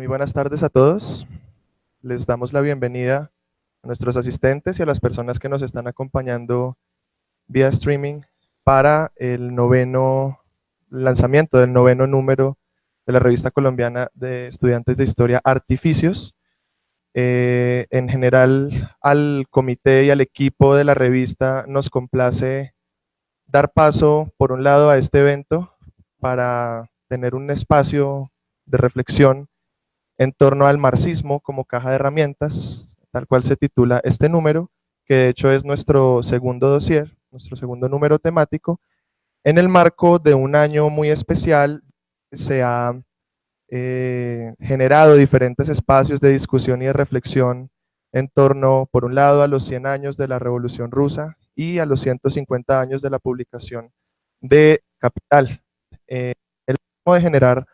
buenas tardes a todos. Les damos la bienvenida a nuestros asistentes y a las personas que nos están acompañando vía streaming para el noveno lanzamiento del noveno número de la revista colombiana de estudiantes de historia Artificios. En general, al comité y al equipo de la revista nos complace dar paso, por un lado, a este evento para tener un espacio de reflexión en torno al marxismo como caja de herramientas, tal cual se titula este número, que de hecho es nuestro segundo dossier, nuestro segundo número temático. En el marco de un año muy especial, se ha generado diferentes espacios de discusión y de reflexión en torno, por un lado, a los 100 años de la Revolución Rusa y a los 150 años de la publicación de Capital. El modo de generar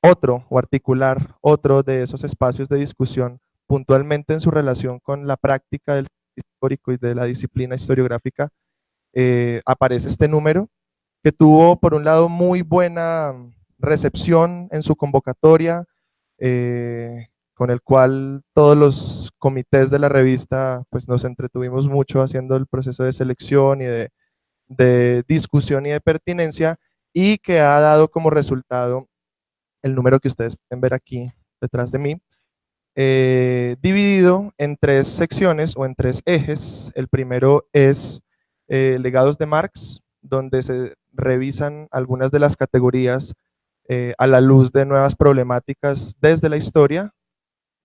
otro o articular otro de esos espacios de discusión puntualmente en su relación con la práctica del histórico y de la disciplina historiográfica, aparece este número que tuvo por un lado muy buena recepción en su convocatoria, con el cual todos los comités de la revista pues nos entretuvimos mucho haciendo el proceso de selección y de discusión y de pertinencia, y que ha dado como resultado el número que ustedes pueden ver aquí detrás de mí, dividido en tres secciones o en tres ejes. El primero es legados de Marx, donde se revisan algunas de las categorías a la luz de nuevas problemáticas desde la historia.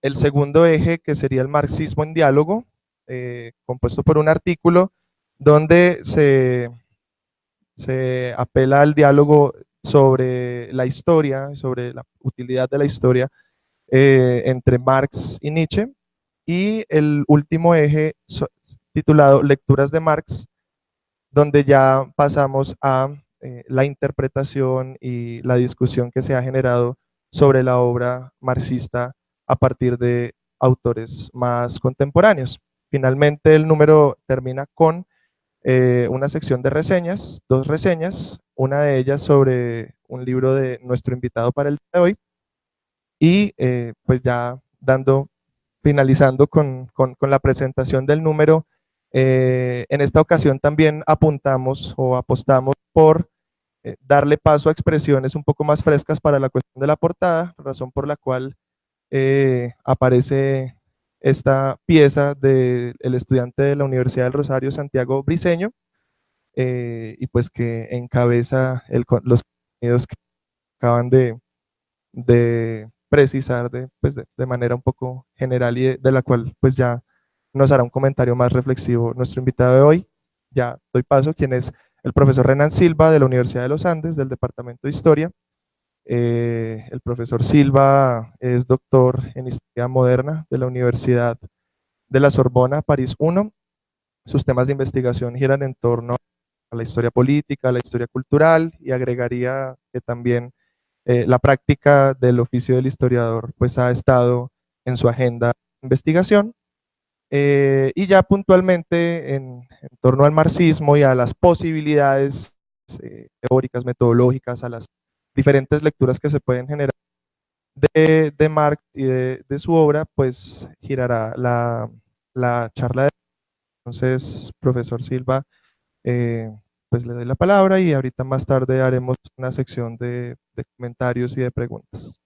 El segundo eje, que sería el marxismo en diálogo, compuesto por un artículo donde se apela al diálogo sobre la historia, sobre la utilidad de la historia entre Marx y Nietzsche. Y el último eje titulado Lecturas de Marx, donde ya pasamos a la interpretación y la discusión que se ha generado sobre la obra marxista a partir de autores más contemporáneos. Finalmente el número termina con una sección de reseñas, dos reseñas, una de ellas sobre un libro de nuestro invitado para el día de hoy, y pues ya finalizando con la presentación del número. En esta ocasión también apuntamos o apostamos por darle paso a expresiones un poco más frescas para la cuestión de la portada, razón por la cual aparece esta pieza del estudiante de la Universidad del Rosario, Santiago Briceño, y pues que encabeza los contenidos que acaban de precisar pues de manera un poco general, y de la cual pues ya nos hará un comentario más reflexivo nuestro invitado de hoy. Ya doy paso, quien es el profesor Renan Silva de la Universidad de los Andes, del Departamento de Historia. El profesor Silva es doctor en Historia Moderna de la Universidad de la Sorbona, París I. Sus temas de investigación giran en torno a la historia política, a la historia cultural, y agregaría que también la práctica del oficio del historiador pues ha estado en su agenda de investigación. Y ya puntualmente en torno al marxismo y a las posibilidades teóricas, metodológicas, a las diferentes lecturas que se pueden generar de Marx y de su obra, pues girará la charla de. Entonces, profesor Silva, eh, pues le doy la palabra, y ahorita más tarde haremos una sección de comentarios y de preguntas.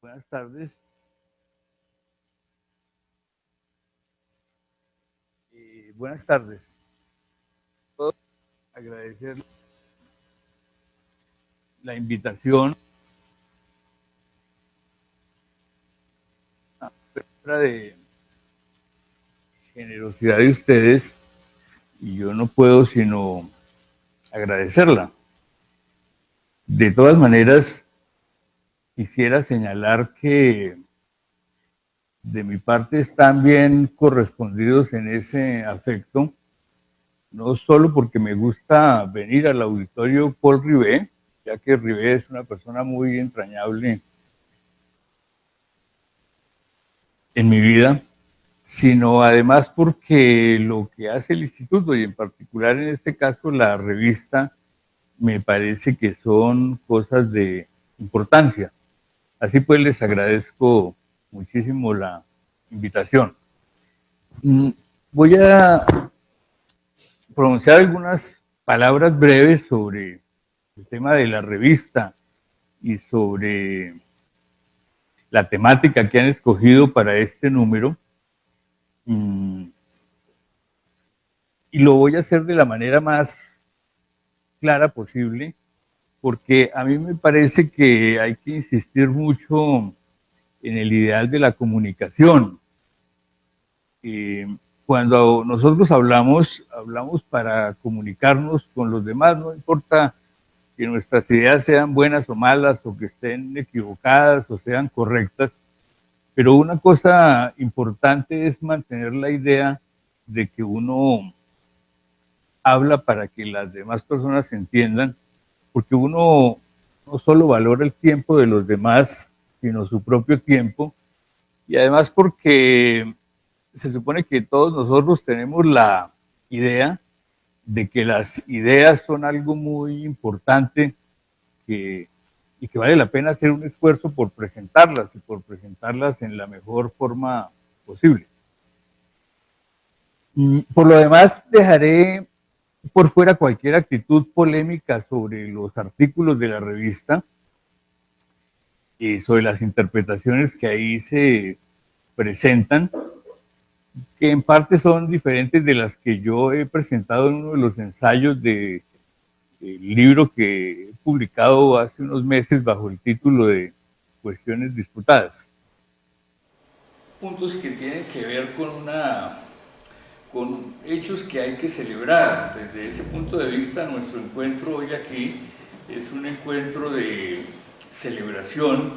Buenas tardes. Buenas tardes. Agradecer la invitación de generosidad de ustedes, y yo no puedo sino agradecerla. De todas maneras, quisiera señalar que de mi parte están bien correspondidos en ese afecto, no solo porque me gusta venir al auditorio Paul Rivet, ya que Rivet es una persona muy entrañable en mi vida, sino además porque lo que hace el instituto, y en particular en este caso la revista, me parece que son cosas de importancia. Así pues, les agradezco muchísimo la invitación. Voy a pronunciar algunas palabras breves sobre el tema de la revista y sobre la temática que han escogido para este número. Y lo voy a hacer de la manera más clara posible, porque a mí me parece que hay que insistir mucho en el ideal de la comunicación. Cuando nosotros hablamos para comunicarnos con los demás, no importa que nuestras ideas sean buenas o malas, o que estén equivocadas o sean correctas, pero una cosa importante es mantener la idea de que uno habla para que las demás personas entiendan, porque uno no solo valora el tiempo de los demás, sino su propio tiempo, y además porque se supone que todos nosotros tenemos la idea de que las ideas son algo muy importante y que vale la pena hacer un esfuerzo por presentarlas y por presentarlas en la mejor forma posible. Por lo demás, dejaré por fuera cualquier actitud polémica sobre los artículos de la revista y sobre las interpretaciones que ahí se presentan, que en parte son diferentes de las que yo he presentado en uno de los ensayos del libro que he publicado hace unos meses bajo el título de Cuestiones disputadas. Puntos que tienen que ver con hechos que hay que celebrar. Desde ese punto de vista, nuestro encuentro hoy aquí es un encuentro de celebración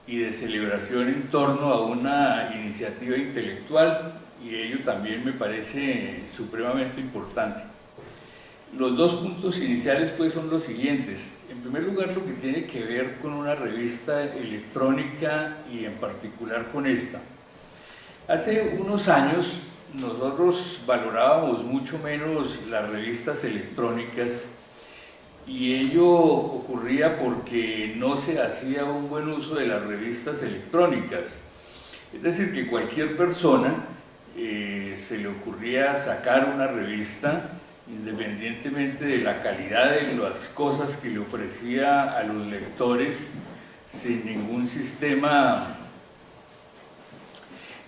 y de celebración en torno a una iniciativa intelectual, y ello también me parece supremamente importante. Los dos puntos iniciales pues son los siguientes. En primer lugar, lo que tiene que ver con una revista electrónica y en particular con esta. Hace unos años nosotros valorábamos mucho menos las revistas electrónicas, y ello ocurría porque no se hacía un buen uso de las revistas electrónicas. Es decir, que cualquier persona se le ocurría sacar una revista independientemente de la calidad de las cosas que le ofrecía a los lectores, sin ningún sistema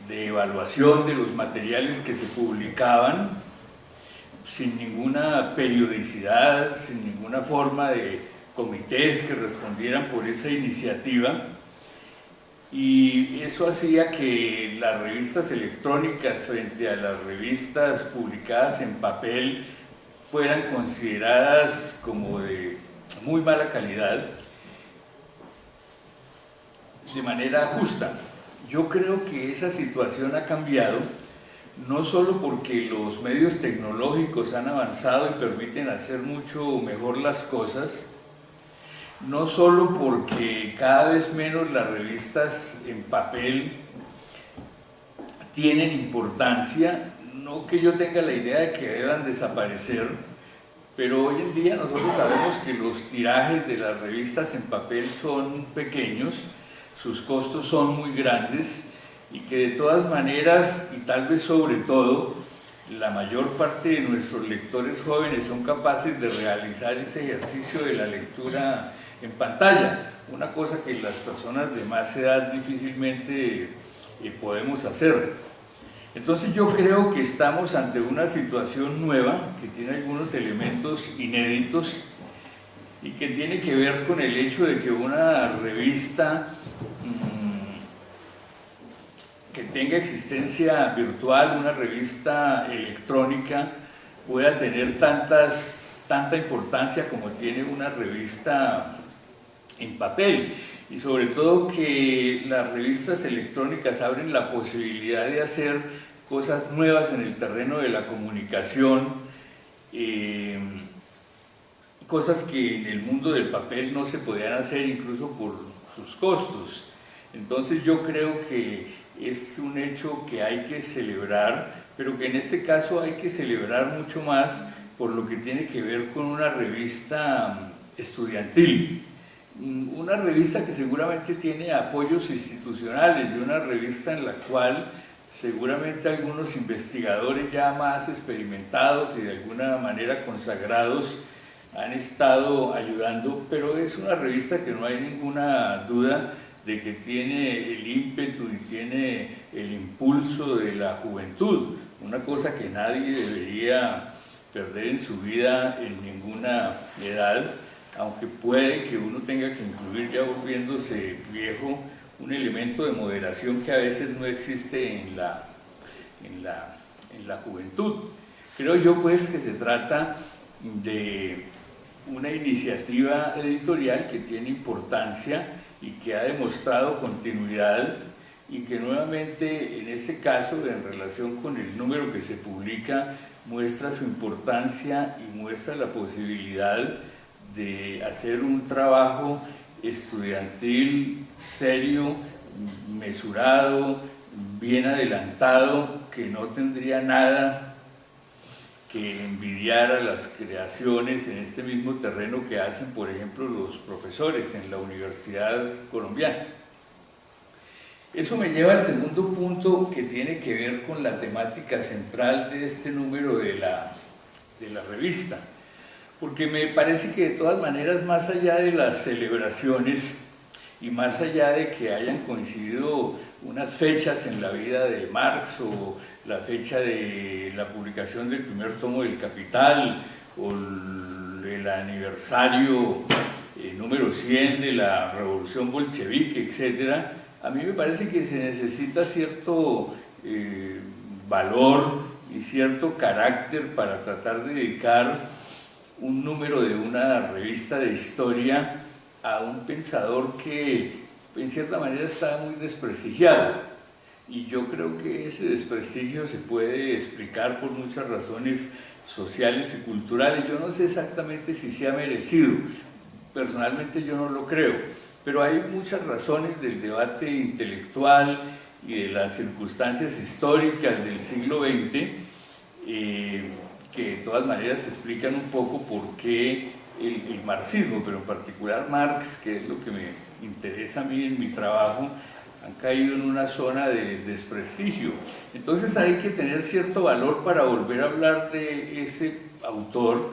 de evaluación de los materiales que se publicaban, sin ninguna periodicidad, sin ninguna forma de comités que respondieran por esa iniciativa. Y eso hacía que las revistas electrónicas frente a las revistas publicadas en papel fueran consideradas como de muy mala calidad, de manera justa. Yo creo que esa situación ha cambiado, no solo porque los medios tecnológicos han avanzado y permiten hacer mucho mejor las cosas, no solo porque cada vez menos las revistas en papel tienen importancia, no que yo tenga la idea de que deban desaparecer, pero hoy en día nosotros sabemos que los tirajes de las revistas en papel son pequeños, sus costos son muy grandes, y que de todas maneras, y tal vez sobre todo, la mayor parte de nuestros lectores jóvenes son capaces de realizar ese ejercicio de la lectura en pantalla, una cosa que las personas de más edad difícilmente podemos hacer. Entonces yo creo que estamos ante una situación nueva que tiene algunos elementos inéditos y que tiene que ver con el hecho de que una revista que tenga existencia virtual, una revista electrónica, pueda tener tantas tanta importancia como tiene una revista en papel, y sobre todo que las revistas electrónicas abren la posibilidad de hacer cosas nuevas en el terreno de la comunicación, cosas que en el mundo del papel no se podían hacer incluso por sus costos. Entonces yo creo que es un hecho que hay que celebrar, pero que en este caso hay que celebrar mucho más por lo que tiene que ver con una revista estudiantil. Una revista que seguramente tiene apoyos institucionales y una revista en la cual seguramente algunos investigadores ya más experimentados y de alguna manera consagrados han estado ayudando, pero es una revista que no hay ninguna duda de que tiene el ímpetu y tiene el impulso de la juventud, una cosa que nadie debería perder en su vida en ninguna edad, aunque puede que uno tenga que incluir, ya volviéndose viejo, un elemento de moderación que a veces no existe en la juventud. Creo yo pues que se trata de una iniciativa editorial que tiene importancia y que ha demostrado continuidad, y que nuevamente en este caso, en relación con el número que se publica, muestra su importancia y muestra la posibilidad de hacer un trabajo estudiantil serio, mesurado, bien adelantado, que no tendría nada que envidiar a las creaciones en este mismo terreno que hacen, por ejemplo, los profesores en la Universidad Colombiana. Eso me lleva al segundo punto, que tiene que ver con la temática central de este número de la revista, porque me parece que de todas maneras, más allá de las celebraciones y más allá de que hayan coincidido unas fechas en la vida de Marx, o la fecha de la publicación del primer tomo del Capital, o el aniversario número 100 de la Revolución Bolchevique, etc., a mí me parece que se necesita cierto valor y cierto carácter para tratar de dedicar un número de una revista de historia a un pensador que en cierta manera está muy desprestigiado, y yo creo que ese desprestigio se puede explicar por muchas razones sociales y culturales. Yo no sé exactamente si se ha merecido, personalmente yo no lo creo, pero hay muchas razones del debate intelectual y de las circunstancias históricas del siglo XX que de todas maneras explican un poco por qué el marxismo, pero en particular Marx, que es lo que me interesa a mí en mi trabajo, han caído en una zona de desprestigio. Entonces hay que tener cierto valor para volver a hablar de ese autor,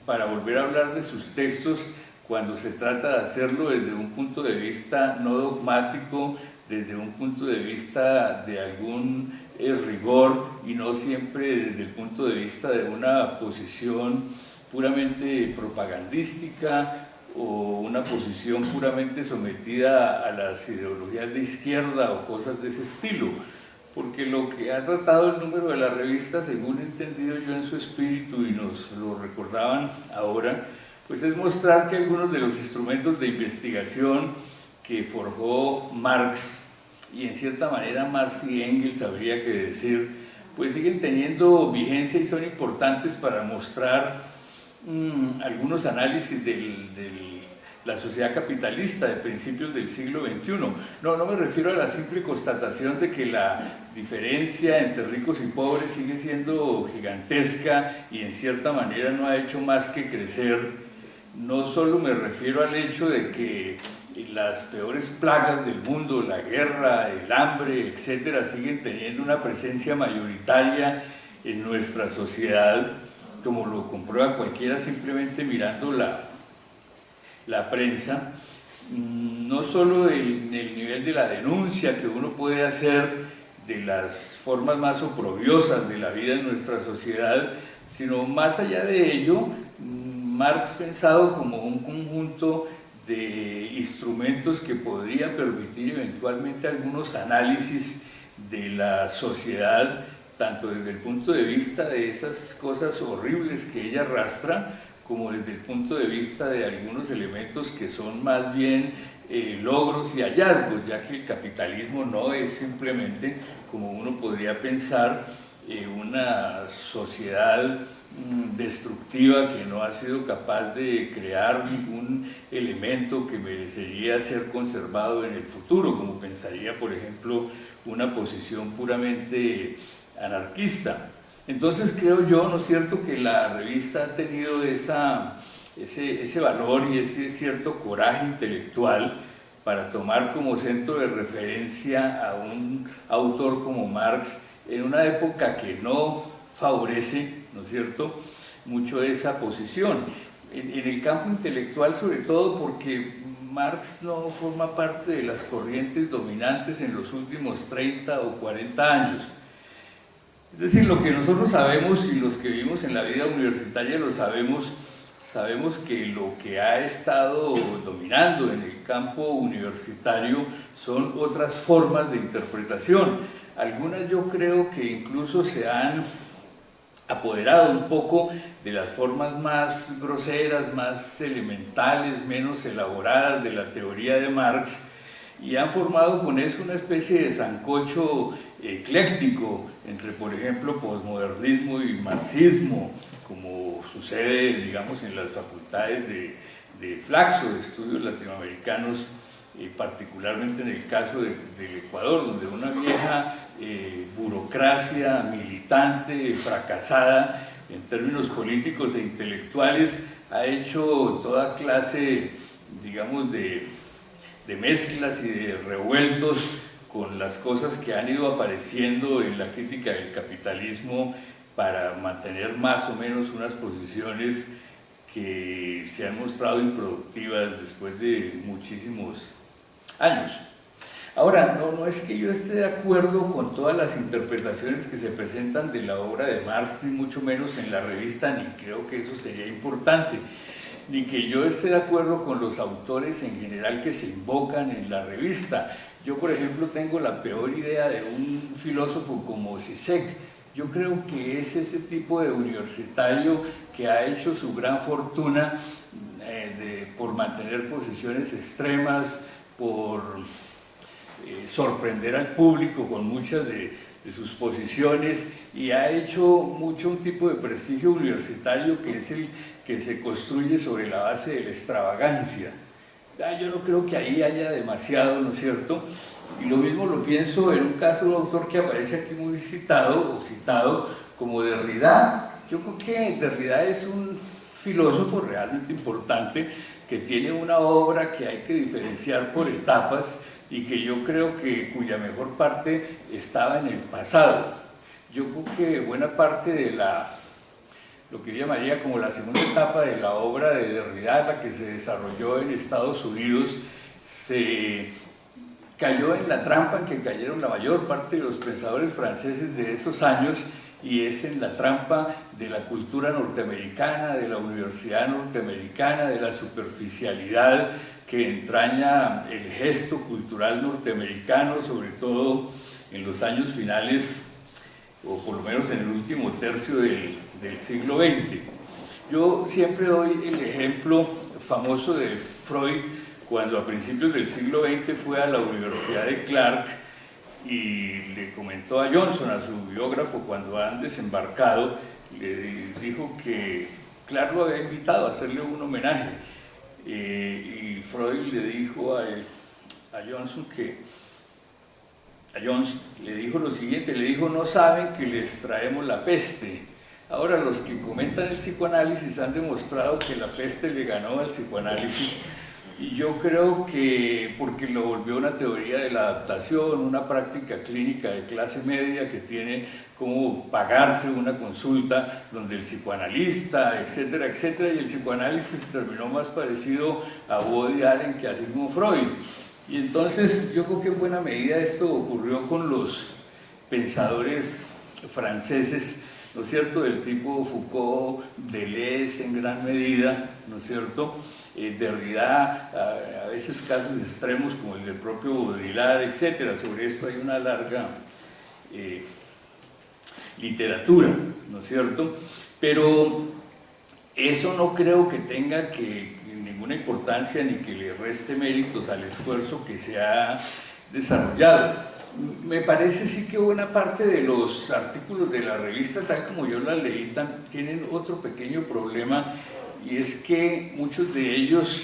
para volver a hablar de sus textos, cuando se trata de hacerlo desde un punto de vista no dogmático, desde un punto de vista de algún rigor, y no siempre desde el punto de vista de una posición puramente propagandística o una posición puramente sometida a las ideologías de izquierda o cosas de ese estilo, porque lo que ha tratado el número de la revista, según he entendido yo en su espíritu, y nos lo recordaban ahora, pues es mostrar que algunos de los instrumentos de investigación que forjó Marx, y en cierta manera Marx y Engels habría que decir, pues siguen teniendo vigencia y son importantes para mostrar algunos análisis de la sociedad capitalista de principios del siglo XXI. No me refiero a la simple constatación de que la diferencia entre ricos y pobres sigue siendo gigantesca y en cierta manera no ha hecho más que crecer. No solo me refiero al hecho de que las peores plagas del mundo, la guerra, el hambre, etcétera, siguen teniendo una presencia mayoritaria en nuestra sociedad, como lo comprueba cualquiera simplemente mirando la prensa. No solo el nivel de la denuncia que uno puede hacer de las formas más oprobiosas de la vida en nuestra sociedad, sino más allá de ello, Marx pensado como un conjunto de instrumentos que podría permitir eventualmente algunos análisis de la sociedad, tanto desde el punto de vista de esas cosas horribles que ella arrastra, como desde el punto de vista de algunos elementos que son más bien logros y hallazgos, ya que el capitalismo no es simplemente, como uno podría pensar, una sociedad destructiva que no ha sido capaz de crear ningún elemento que merecería ser conservado en el futuro, como pensaría, por ejemplo, una posición puramente anarquista. Entonces creo yo, ¿no es cierto?, que la revista ha tenido ese valor y ese cierto coraje intelectual para tomar como centro de referencia a un autor como Marx en una época que no favorece, ¿no es cierto?, mucho esa posición. En el campo intelectual, sobre todo porque Marx no forma parte de las corrientes dominantes en los últimos 30 o 40 años. Es decir, lo que nosotros sabemos y los que vivimos en la vida universitaria lo sabemos, sabemos que lo que ha estado dominando en el campo universitario son otras formas de interpretación. Algunas yo creo que incluso se han apoderado un poco de las formas más groseras, más elementales, menos elaboradas de la teoría de Marx, y han formado con eso una especie de sancocho ecléctico entre, por ejemplo, posmodernismo y marxismo, como sucede, digamos, en las facultades de Flaxo, de estudios latinoamericanos, particularmente en el caso del Ecuador, donde una vieja burocracia militante, fracasada en términos políticos e intelectuales, ha hecho toda clase, digamos, de mezclas y de revueltos con las cosas que han ido apareciendo en la crítica del capitalismo para mantener más o menos unas posiciones que se han mostrado improductivas después de muchísimos años. Ahora, no es que yo esté de acuerdo con todas las interpretaciones que se presentan de la obra de Marx, ni mucho menos en la revista, ni creo que eso sería importante, ni que yo esté de acuerdo con los autores en general que se invocan en la revista. Yo, por ejemplo, tengo la peor idea de un filósofo como Zizek. Yo creo que es ese tipo de universitario que ha hecho su gran fortuna por mantener posiciones extremas, por sorprender al público con muchas de sus posiciones, y ha hecho mucho un tipo de prestigio universitario que es el que se construye sobre la base de la extravagancia. Yo no creo que ahí haya demasiado, ¿no es cierto? Y lo mismo lo pienso en un caso de un autor que aparece aquí muy citado como Derrida. Yo creo que Derrida es un filósofo realmente importante que tiene una obra que hay que diferenciar por etapas y que yo creo que cuya mejor parte estaba en el pasado. Yo creo que buena parte de lo que yo llamaría como la segunda etapa de la obra de Derrida, la que se desarrolló en Estados Unidos, se cayó en la trampa en que cayeron la mayor parte de los pensadores franceses de esos años, y es en la trampa de la cultura norteamericana, de la universidad norteamericana, de la superficialidad que entraña el gesto cultural norteamericano, sobre todo en los años finales, o por lo menos en el último tercio del siglo XX. Yo siempre doy el ejemplo famoso de Freud, cuando a principios del siglo XX fue a la Universidad de Clark y le comentó a Johnson, a su biógrafo, cuando han desembarcado, le dijo que Clark lo había invitado a hacerle un homenaje, y Freud le dijo a Johnson le dijo lo siguiente, le dijo: no saben que les traemos la peste. Ahora, los que comentan el psicoanálisis han demostrado que la peste le ganó al psicoanálisis, y yo creo que porque lo volvió una teoría de la adaptación, una práctica clínica de clase media que tiene cómo pagarse una consulta donde el psicoanalista, etcétera, etcétera, y el psicoanálisis terminó más parecido a Woody Allen que a Sigmund Freud. Y entonces yo creo que en buena medida esto ocurrió con los pensadores franceses, ¿no es cierto?, del tipo Foucault, Deleuze en gran medida, ¿no es cierto?, Derrida, a veces casos extremos como el del propio Baudrillard, etcétera. Sobre esto hay una larga literatura, ¿no es cierto? Pero Eso no creo que tenga ninguna importancia ni que le reste méritos al esfuerzo que se ha desarrollado. Me parece sí que buena parte de los artículos de la revista, tal como yo la leí, tienen otro pequeño problema, y es que muchos de ellos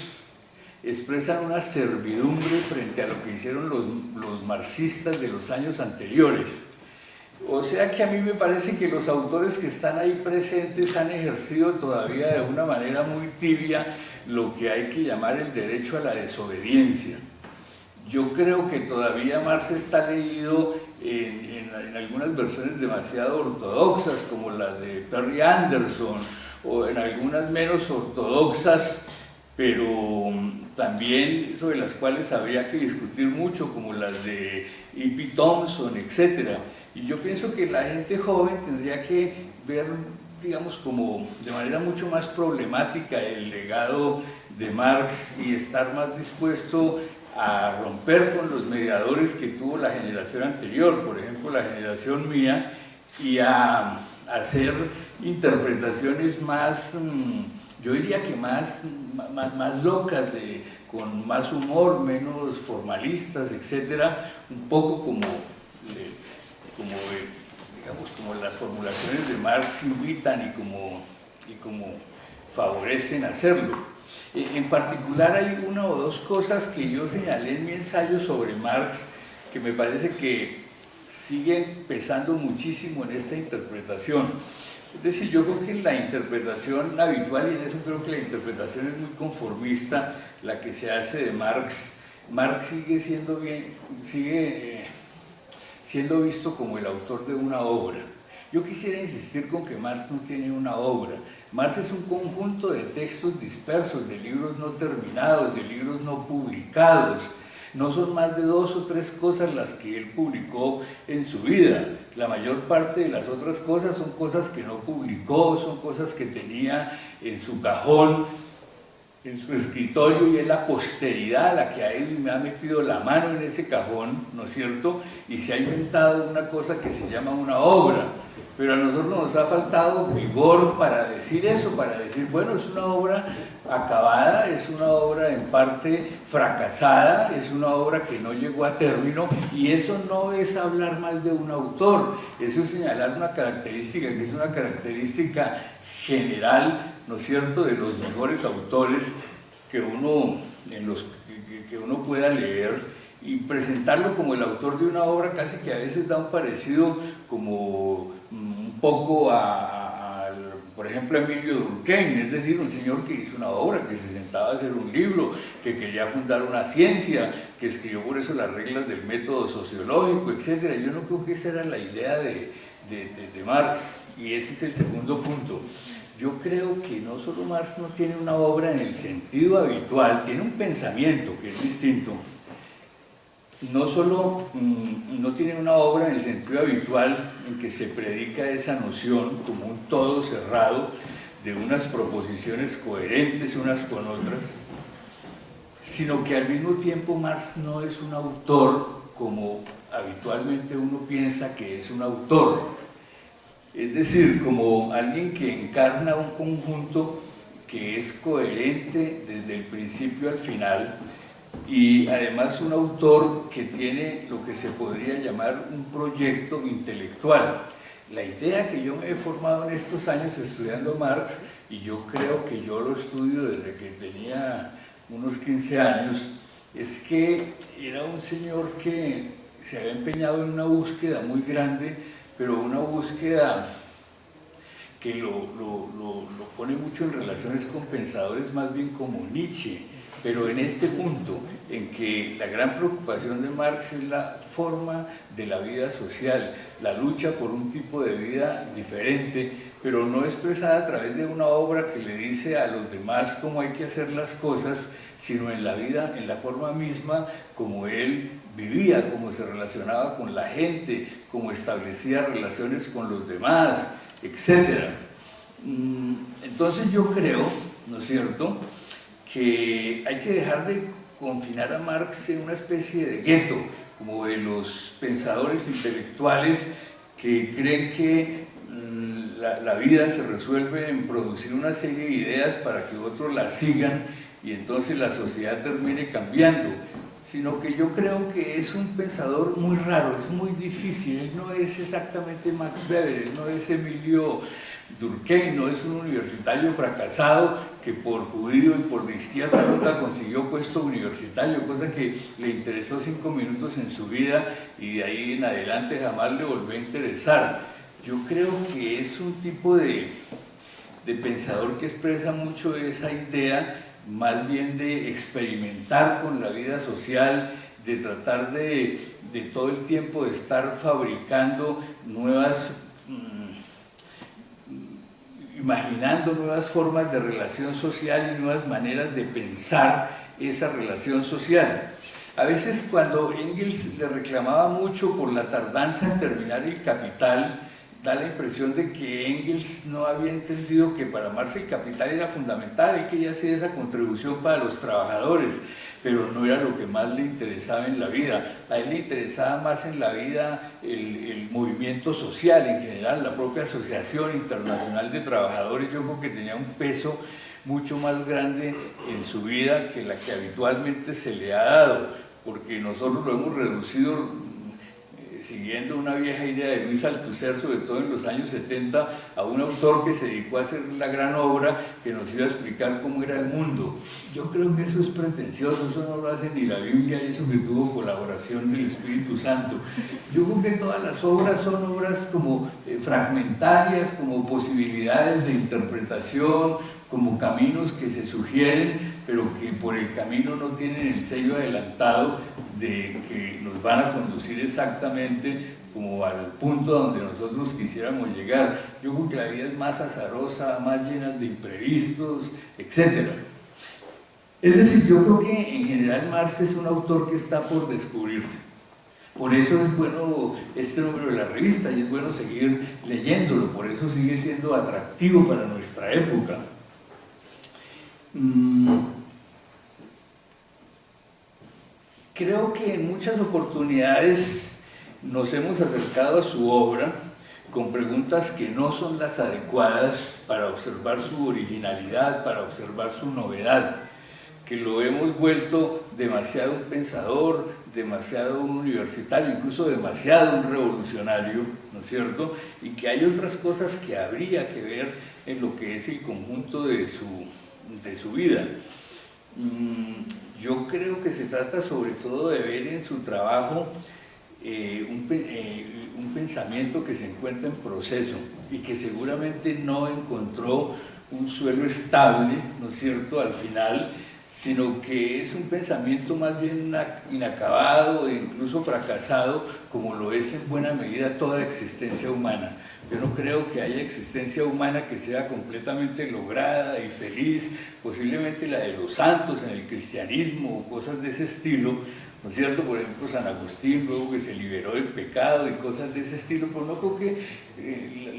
expresan una servidumbre frente a lo que hicieron los marxistas de los años anteriores. O sea que a mí me parece que los autores que están ahí presentes han ejercido todavía de una manera muy tibia lo que hay que llamar el derecho a la desobediencia. Yo creo que todavía Marx está leído en algunas versiones demasiado ortodoxas, como las de Perry Anderson, o en algunas menos ortodoxas, pero también sobre las cuales habría que discutir mucho, como las de E.P. Thompson, etc. Y yo pienso que la gente joven tendría que ver, digamos, como de manera mucho más problemática el legado de Marx y estar más dispuesto a romper con los mediadores que tuvo la generación anterior, por ejemplo la generación mía, y a hacer interpretaciones más, yo diría que más locas, con más humor, menos formalistas, etcétera, un poco como digamos, como las formulaciones de Marx invitan y como favorecen hacerlo. En particular hay una o dos cosas que yo señalé en mi ensayo sobre Marx que me parece que siguen pesando muchísimo en esta interpretación. Es decir, yo creo que la interpretación habitual, y en eso creo que la interpretación es muy conformista, la que se hace de Marx, Marx sigue siendo visto como el autor de una obra. Yo quisiera insistir con que Marx no tiene una obra. Marx es un conjunto de textos dispersos, de libros no terminados, de libros no publicados. No son más de 2 o 3 cosas las que él publicó en su vida. La mayor parte de las otras cosas son cosas que no publicó, son cosas que tenía en su cajón, en su escritorio, y es la posteridad a la que ha ido y me ha metido la mano en ese cajón, ¿no es cierto? Y se ha inventado una cosa que se llama una obra. Pero a nosotros nos ha faltado vigor para decir eso, para decir, bueno, es una obra acabada, es una obra en parte fracasada, es una obra que no llegó a término, y eso no es hablar mal de un autor, eso es señalar una característica que es una característica general, ¿no es cierto?, de los mejores autores que uno pueda leer, y presentarlo como el autor de una obra casi que a veces da un parecido como un poco por ejemplo, a Emilio Durkheim, es decir, un señor que hizo una obra, que se sentaba a hacer un libro, que quería fundar una ciencia, que escribió por eso las reglas del método sociológico, etc. Yo no creo que esa era la idea de Marx, y ese es el segundo punto. Yo creo que no solo Marx no tiene una obra en el sentido habitual, tiene un pensamiento que es distinto. No solo no tiene una obra en el sentido habitual en que se predica esa noción como un todo cerrado de unas proposiciones coherentes unas con otras, sino que al mismo tiempo Marx no es un autor como habitualmente uno piensa que es un autor. Es decir, como alguien que encarna un conjunto que es coherente desde el principio al final, y además un autor que tiene lo que se podría llamar un proyecto intelectual. La idea que yo me he formado en estos años estudiando Marx, y yo creo que yo lo estudio desde que tenía unos 15 años, es que era un señor que se había empeñado en una búsqueda muy grande, pero una búsqueda que lo pone mucho en relaciones con pensadores más bien como Nietzsche, pero en este punto, en que la gran preocupación de Marx es la forma de la vida social, la lucha por un tipo de vida diferente, pero no expresada a través de una obra que le dice a los demás cómo hay que hacer las cosas, sino en la vida, en la forma misma como él vivía, cómo se relacionaba con la gente, cómo establecía relaciones con los demás, etc. Entonces yo creo, ¿no es cierto?, que hay que dejar de confinar a Marx en una especie de gueto, como de los pensadores intelectuales que creen que la vida se resuelve en producir una serie de ideas para que otros las sigan y entonces la sociedad termine cambiando, sino que yo creo que es un pensador muy raro, es muy difícil. Él no es exactamente Max Weber, él no es Emilio Durkheim, no es un universitario fracasado que por judío y por de izquierda nunca consiguió puesto universitario, cosa que le interesó 5 minutos en su vida y de ahí en adelante jamás le volvió a interesar. Yo creo que es un tipo de pensador que expresa mucho esa idea más bien de experimentar con la vida social, de tratar de todo el tiempo de estar fabricando nuevas, imaginando nuevas formas de relación social y nuevas maneras de pensar esa relación social. A veces cuando Engels le reclamaba mucho por la tardanza en terminar El Capital, da la impresión de que Engels no había entendido que para Marx el capital era fundamental, él quería hacer esa contribución para los trabajadores, pero no era lo que más le interesaba en la vida. A él le interesaba más en la vida el movimiento social en general, la propia Asociación Internacional de Trabajadores. Yo creo que tenía un peso mucho más grande en su vida que la que habitualmente se le ha dado, porque nosotros lo hemos reducido, siguiendo una vieja idea de Luis Althusser, sobre todo en los años 70, a un autor que se dedicó a hacer la gran obra que nos iba a explicar cómo era el mundo. Yo creo que eso es pretencioso, eso no lo hace ni la Biblia, y eso que tuvo colaboración del Espíritu Santo. Yo creo que todas las obras son obras como fragmentarias, como posibilidades de interpretación, como caminos que se sugieren, pero que por el camino no tienen el sello adelantado de que nos van a conducir exactamente como al punto donde nosotros quisiéramos llegar. Yo creo que la vida es más azarosa, más llena de imprevistos, etc. Es decir, yo creo que en general Marx es un autor que está por descubrirse. Por eso es bueno este número de la revista y es bueno seguir leyéndolo, por eso sigue siendo atractivo para nuestra época. Creo que en muchas oportunidades nos hemos acercado a su obra con preguntas que no son las adecuadas para observar su originalidad, para observar su novedad, que lo hemos vuelto demasiado un pensador, demasiado un universitario, incluso demasiado un revolucionario, ¿no es cierto? Y que hay otras cosas que habría que ver en lo que es el conjunto de su vida. Yo creo que se trata sobre todo de ver en su trabajo un pensamiento que se encuentra en proceso y que seguramente no encontró un suelo estable, ¿no es cierto?, al final, sino que es un pensamiento más bien inacabado e incluso fracasado, como lo es en buena medida toda existencia humana. Yo no creo que haya existencia humana que sea completamente lograda y feliz, posiblemente la de los santos en el cristianismo o cosas de ese estilo, ¿no es cierto? Por ejemplo, San Agustín, luego que se liberó del pecado y cosas de ese estilo, pero no creo que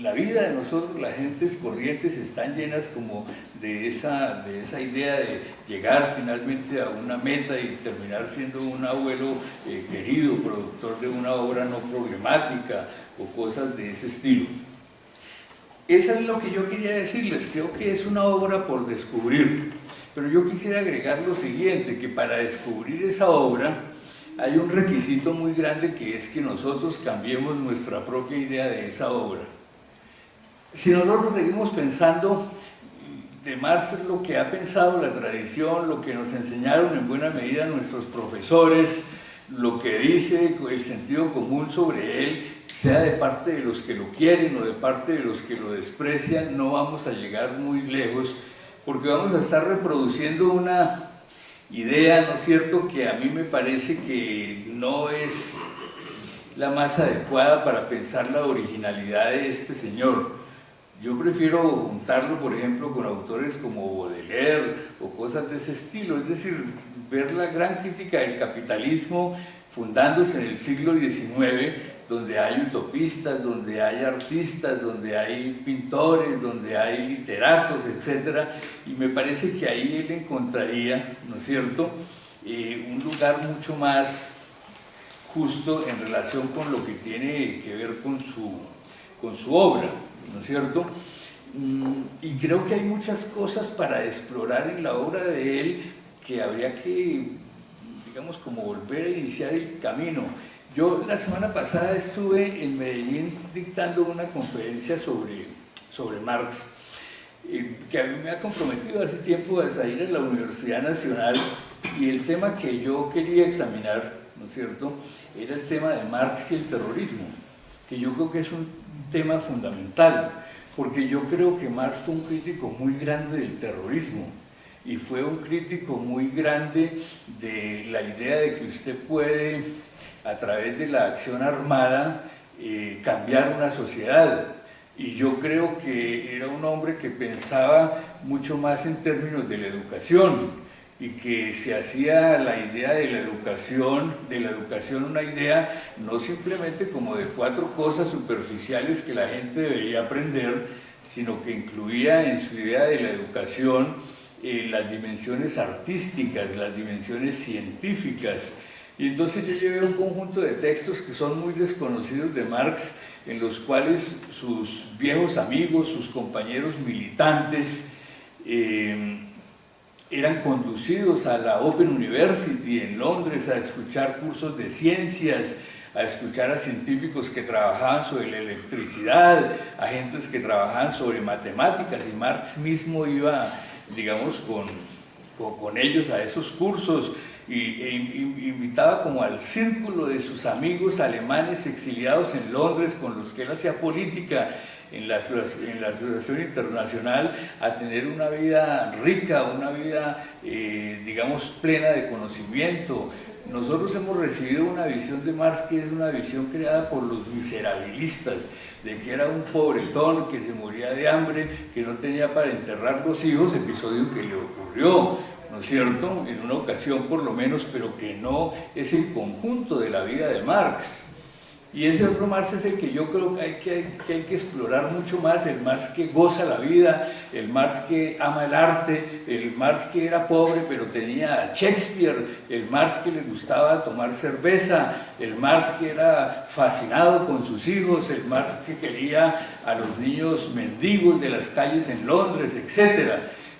la vida de nosotros, las gentes corrientes, están llenas como de esa idea de llegar finalmente a una meta y terminar siendo un abuelo querido, productor de una obra no problemática o cosas de ese estilo. Eso es lo que yo quería decirles, creo que es una obra por descubrir, pero yo quisiera agregar lo siguiente, que para descubrir esa obra hay un requisito muy grande, que es que nosotros cambiemos nuestra propia idea de esa obra. Si nosotros seguimos pensando de Marx lo que ha pensado la tradición, lo que nos enseñaron en buena medida nuestros profesores, lo que dice el sentido común sobre él, sea de parte de los que lo quieren o de parte de los que lo desprecian, no vamos a llegar muy lejos, porque vamos a estar reproduciendo una idea, ¿no es cierto?, que a mí me parece que no es la más adecuada para pensar la originalidad de este señor. Yo prefiero juntarlo, por ejemplo, con autores como Baudelaire o cosas de ese estilo, es decir, ver la gran crítica del capitalismo fundándose en el siglo XIX, donde hay utopistas, donde hay artistas, donde hay pintores, donde hay literatos, etc. Y me parece que ahí él encontraría, ¿no es cierto?, un lugar mucho más justo en relación con lo que tiene que ver con su obra. ¿no es cierto? Y creo que hay muchas cosas para explorar en la obra de él que habría que, digamos, como volver a iniciar el camino. Yo la semana pasada estuve en Medellín dictando una conferencia sobre Marx, que a mí me ha comprometido hace tiempo a salir a la Universidad Nacional, y el tema que yo quería examinar, ¿no es cierto?, era el tema de Marx y el terrorismo, que yo creo que es un tema fundamental, porque yo creo que Marx fue un crítico muy grande del terrorismo, y fue un crítico muy grande de la idea de que usted puede, a través de la acción armada, cambiar una sociedad. Y yo creo que era un hombre que pensaba mucho más en términos de la educación, y que se hacía la idea de la educación una idea no simplemente como de 4 cosas superficiales que la gente debería aprender, sino que incluía en su idea de la educación las dimensiones artísticas, las dimensiones científicas. Y entonces yo llevé un conjunto de textos que son muy desconocidos de Marx, en los cuales sus viejos amigos, sus compañeros militantes, eran conducidos a la Open University en Londres a escuchar cursos de ciencias, a escuchar a científicos que trabajaban sobre la electricidad, a gentes que trabajaban sobre matemáticas, y Marx mismo iba, digamos, con ellos a esos cursos, e invitaba como al círculo de sus amigos alemanes exiliados en Londres, con los que él hacía política en la Asociación Internacional, a tener una vida rica, una vida, digamos, plena de conocimiento. Nosotros hemos recibido una visión de Marx que es una visión creada por los miserabilistas, de que era un pobretón que se moría de hambre, que no tenía para enterrar los hijos, episodio que le ocurrió, ¿no es cierto?, en una ocasión por lo menos, pero que no es el conjunto de la vida de Marx. Y ese otro Marx es el que yo creo que hay que explorar mucho más, el Marx que goza la vida, el Marx que ama el arte, el Marx que era pobre pero tenía a Shakespeare, el Marx que le gustaba tomar cerveza, el Marx que era fascinado con sus hijos, el Marx que quería a los niños mendigos de las calles en Londres, etc.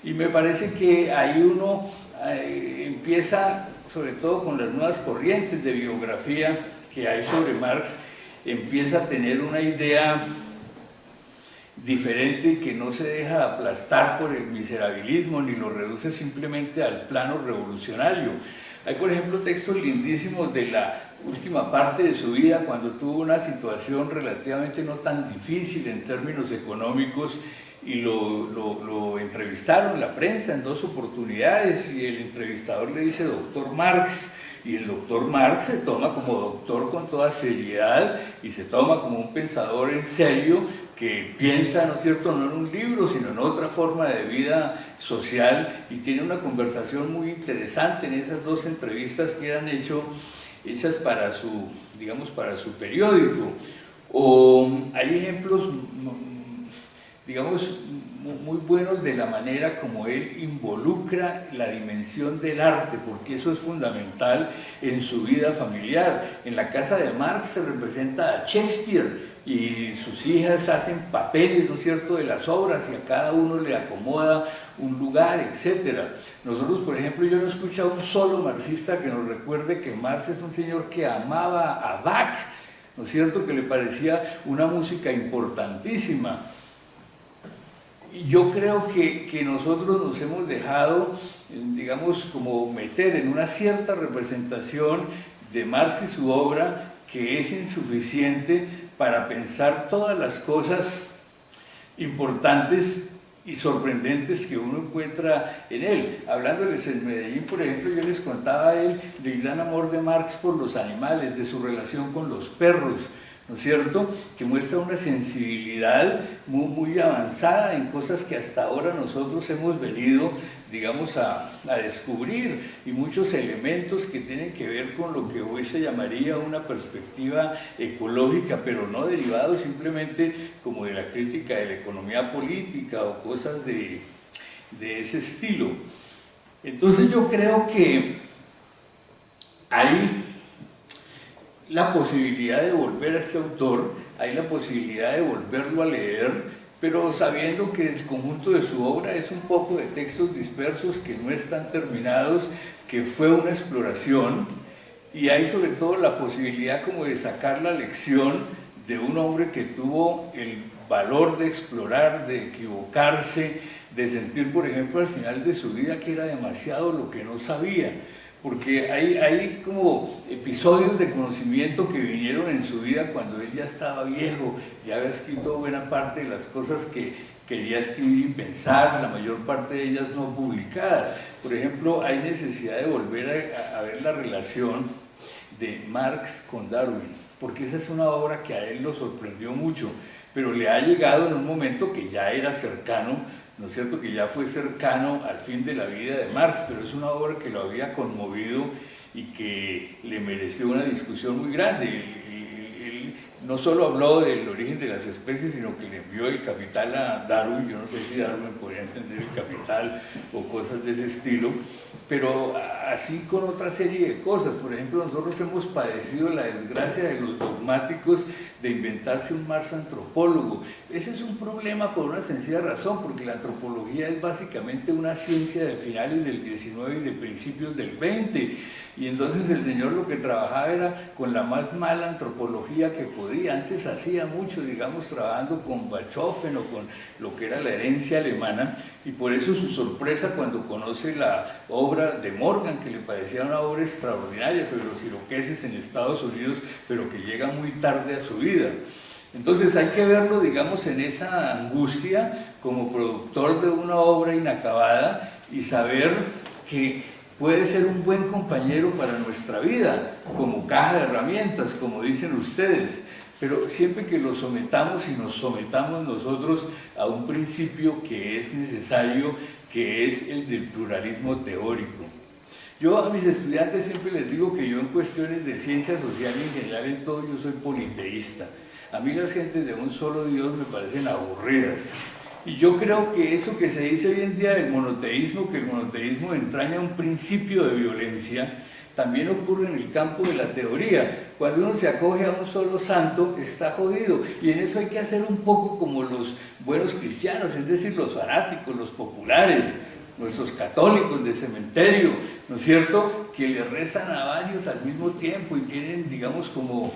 Y me parece que ahí uno empieza, sobre todo con las nuevas corrientes de biografía que hay sobre Marx, empieza a tener una idea diferente, que no se deja aplastar por el miserabilismo ni lo reduce simplemente al plano revolucionario. Hay, por ejemplo, textos lindísimos de la última parte de su vida, cuando tuvo una situación relativamente no tan difícil en términos económicos, y lo entrevistaron la prensa en 2 oportunidades, y el entrevistador le dice doctor Marx, y el doctor Marx se toma como doctor con toda seriedad, y se toma como un pensador en serio, que piensa, ¿no es cierto?, no en un libro, sino en otra forma de vida social, y tiene una conversación muy interesante en esas 2 entrevistas que eran hechas para su, digamos, para su periódico. O hay ejemplos, digamos, muy buenos de la manera como él involucra la dimensión del arte, porque eso es fundamental en su vida familiar. En la casa de Marx se representa a Shakespeare, y sus hijas hacen papeles, ¿no es cierto?, de las obras, y a cada uno le acomoda un lugar, etc. Nosotros, por ejemplo, yo no he escuchado a un solo marxista que nos recuerde que Marx es un señor que amaba a Bach, ¿no es cierto?, que le parecía una música importantísima. Y yo creo que nosotros nos hemos dejado, digamos, como meter en una cierta representación de Marx y su obra, que es insuficiente para pensar todas las cosas importantes y sorprendentes que uno encuentra en él. Hablándoles en Medellín, por ejemplo, yo les contaba a él del gran amor de Marx por los animales, de su relación con los perros, ¿no es cierto?, que muestra una sensibilidad muy, muy avanzada en cosas que hasta ahora nosotros hemos venido, digamos, a descubrir, y muchos elementos que tienen que ver con lo que hoy se llamaría una perspectiva ecológica, pero no derivado simplemente como de la crítica de la economía política o cosas de ese estilo. Entonces yo creo que hay la posibilidad de volver a este autor, hay la posibilidad de volverlo a leer, pero sabiendo que el conjunto de su obra es un poco de textos dispersos que no están terminados, que fue una exploración, y hay sobre todo la posibilidad como de sacar la lección de un hombre que tuvo el valor de explorar, de equivocarse, de sentir, por ejemplo, al final de su vida que era demasiado lo que no sabía, porque hay como episodios de conocimiento que vinieron en su vida cuando él ya estaba viejo, ya había escrito buena parte de las cosas que quería escribir y pensar, la mayor parte de ellas no publicadas. Por ejemplo, hay necesidad de volver a ver la relación de Marx con Darwin, porque esa es una obra que a él lo sorprendió mucho, pero le ha llegado en un momento que ya era cercano, ¿no es cierto?, que ya fue cercano al fin de la vida de Marx, pero es una obra que lo había conmovido y que le mereció una discusión muy grande. Él no solo habló del origen de las especies, sino que le envió el Capital a Darwin. Yo no sé si Darwin podría entender el Capital o cosas de ese estilo, pero así con otra serie de cosas. Por ejemplo, nosotros hemos padecido la desgracia de los dogmáticos de inventarse un Marx antropólogo. Ese es un problema por una sencilla razón, porque la antropología es básicamente una ciencia de finales del 19 y de principios del 20, y entonces el señor lo que trabajaba era con la más mala antropología que podía. Antes hacía mucho, digamos, trabajando con Bachofen o con lo que era la herencia alemana, y por eso su sorpresa cuando conoce la obra de Morgan, que le parecía una obra extraordinaria sobre los iroqueses en Estados Unidos, pero que llega muy tarde a su vida. Entonces hay que verlo, digamos, en esa angustia como productor de una obra inacabada y saber que puede ser un buen compañero para nuestra vida, como caja de herramientas, como dicen ustedes, pero siempre que lo sometamos y nos sometamos nosotros a un principio que es necesario, que es el del pluralismo teórico. Yo a mis estudiantes siempre les digo que yo en cuestiones de ciencia social y en general en todo yo soy politeísta. A mí las gentes de un solo Dios me parecen aburridas. Y yo creo que eso que se dice hoy en día del monoteísmo, que el monoteísmo entraña un principio de violencia, también ocurre en el campo de la teoría. Cuando uno se acoge a un solo santo, está jodido. Y en eso hay que hacer un poco como los buenos cristianos, es decir, los fanáticos, los populares, nuestros católicos de cementerio, ¿no es cierto?, que le rezan a varios al mismo tiempo y tienen, digamos, como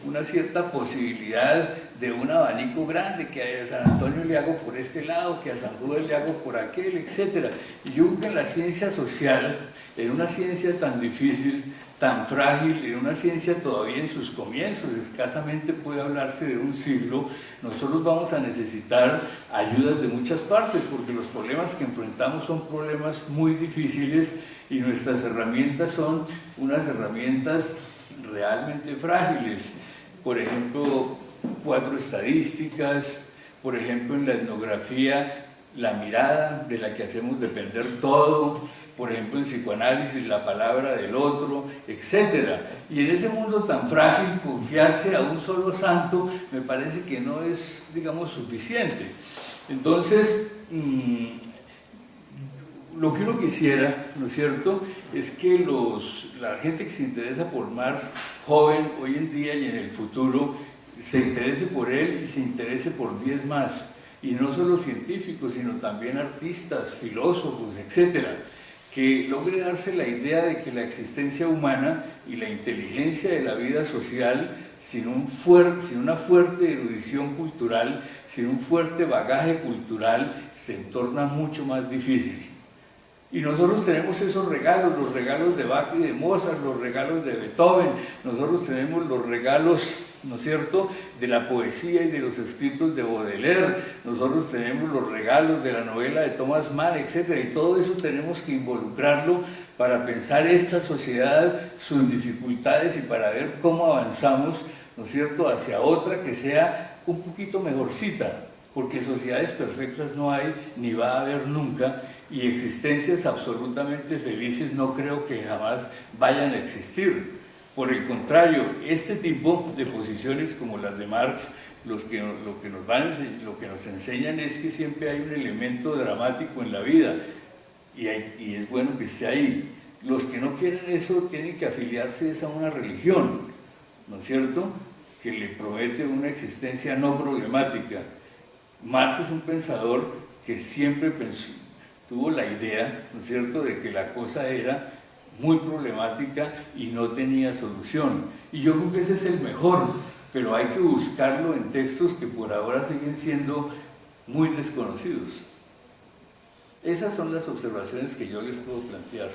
una cierta posibilidad de un abanico grande, que a San Antonio le hago por este lado, que a San Judas le hago por aquel, etc. Y yo creo que en la ciencia social, en una ciencia tan difícil, tan frágil, en una ciencia todavía en sus comienzos, escasamente puede hablarse de un siglo, nosotros vamos a necesitar ayudas de muchas partes, porque los problemas que enfrentamos son problemas muy difíciles y nuestras herramientas son unas herramientas realmente frágiles. Por ejemplo, 4 estadísticas, por ejemplo, en la etnografía, la mirada de la que hacemos depender todo, por ejemplo, en psicoanálisis, la palabra del otro, etc. Y en ese mundo tan frágil, confiarse a un solo santo me parece que no es, digamos, suficiente. Entonces, lo que uno quisiera, ¿no es cierto?, es que la gente que se interesa por Marx, joven hoy en día y en el futuro, se interese por él y se interese por 10 más. Y no solo científicos, sino también artistas, filósofos, etcétera, que logre darse la idea de que la existencia humana y la inteligencia de la vida social, sin una fuerte erudición cultural, sin un fuerte bagaje cultural, se torna mucho más difícil. Y nosotros tenemos esos regalos, los regalos de Bach y de Mozart, los regalos de Beethoven, nosotros tenemos los regalos, ¿no es cierto?, de la poesía y de los escritos de Baudelaire, nosotros tenemos los regalos de la novela de Thomas Mann, etc. Y todo eso tenemos que involucrarlo para pensar esta sociedad, sus dificultades y para ver cómo avanzamos, ¿no es cierto?, hacia otra que sea un poquito mejorcita, porque sociedades perfectas no hay ni va a haber nunca, y existencias absolutamente felices no creo que jamás vayan a existir. Por el contrario, este tipo de posiciones como las de Marx, lo que nos enseñan es que siempre hay un elemento dramático en la vida, y es bueno que esté ahí. Los que no quieren eso tienen que afiliarse a una religión, ¿no es cierto?, que le promete una existencia no problemática. Marx es un pensador que siempre tuvo la idea, ¿no es cierto?, de que la cosa era muy problemática y no tenía solución. Y yo creo que ese es el mejor, pero hay que buscarlo en textos que por ahora siguen siendo muy desconocidos. Esas son las observaciones que yo les puedo plantear.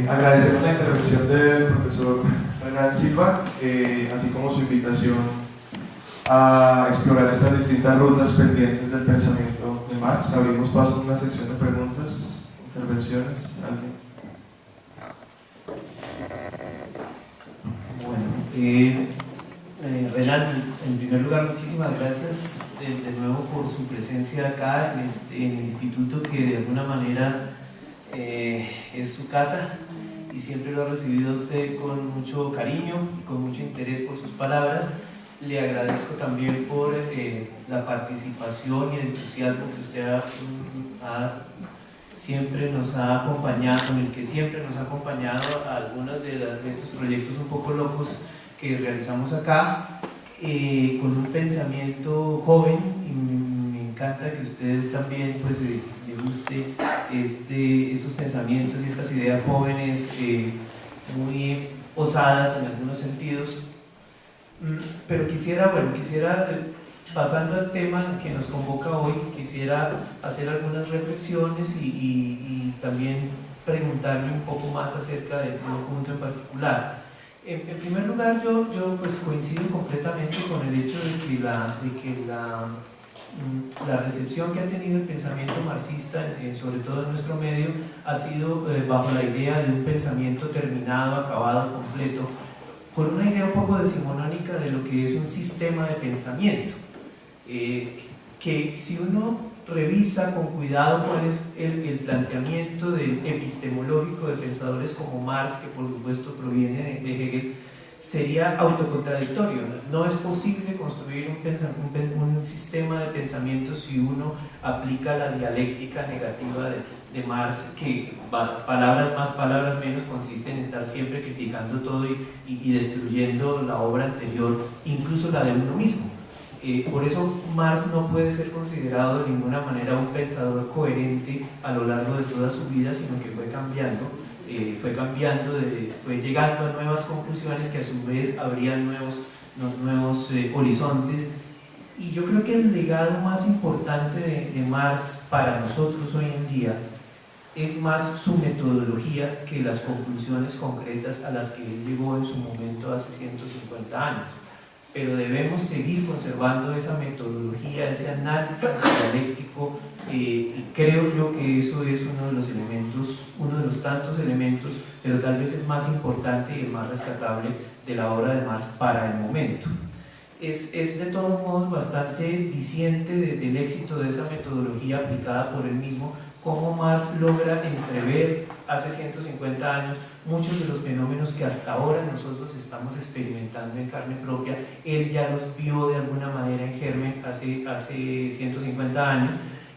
Agradecemos la intervención del profesor Renan Silva, así como su invitación a explorar estas distintas rutas pendientes del pensamiento de Marx. Abrimos paso a una sección de preguntas, intervenciones. ¿Alguien? Bueno, Renan, en primer lugar, muchísimas gracias de nuevo por su presencia acá en el instituto, que de alguna manera es su casa, y siempre lo ha recibido usted con mucho cariño y con mucho interés por sus palabras. Le agradezco también por la participación y el entusiasmo que usted siempre nos ha acompañado, con el que siempre nos ha acompañado a algunos de estos proyectos un poco locos que realizamos acá, con un pensamiento joven, y me encanta que usted también pues, le guste estos pensamientos y estas ideas jóvenes, muy osadas en algunos sentidos. Pero quisiera, pasando al tema que nos convoca hoy, quisiera hacer algunas reflexiones y también preguntarle un poco más acerca de un punto en particular. En primer lugar, yo pues coincido completamente con el hecho de que la recepción que ha tenido el pensamiento marxista, sobre todo en nuestro medio, ha sido bajo la idea de un pensamiento terminado, acabado, completo, por una idea un poco decimonónica de lo que es un sistema de pensamiento, que si uno revisa con cuidado cuál es el planteamiento epistemológico de pensadores como Marx, que por supuesto proviene de Hegel, sería autocontradictorio. No es posible construir un sistema de pensamiento si uno aplica la dialéctica negativa de Marx, que palabras más, palabras menos, consiste en estar siempre criticando todo y destruyendo la obra anterior, incluso la de uno mismo. Por eso Marx no puede ser considerado de ninguna manera un pensador coherente a lo largo de toda su vida, sino que fue llegando a nuevas conclusiones que a su vez abrían nuevos horizontes. Y yo creo que el legado más importante de Marx para nosotros hoy en día es más su metodología que las conclusiones concretas a las que él llegó en su momento hace 150 años. Pero debemos seguir conservando esa metodología, ese análisis dialéctico, y creo yo que eso es uno de los elementos, uno de los tantos elementos, pero tal vez el más importante y el más rescatable de la obra de Marx para el momento. Es de todos modos bastante diciente del éxito de esa metodología aplicada por él mismo, cómo Marx logra entrever hace 150 años muchos de los fenómenos que hasta ahora nosotros estamos experimentando en carne propia. Él ya los vio de alguna manera en germen hace 150 años,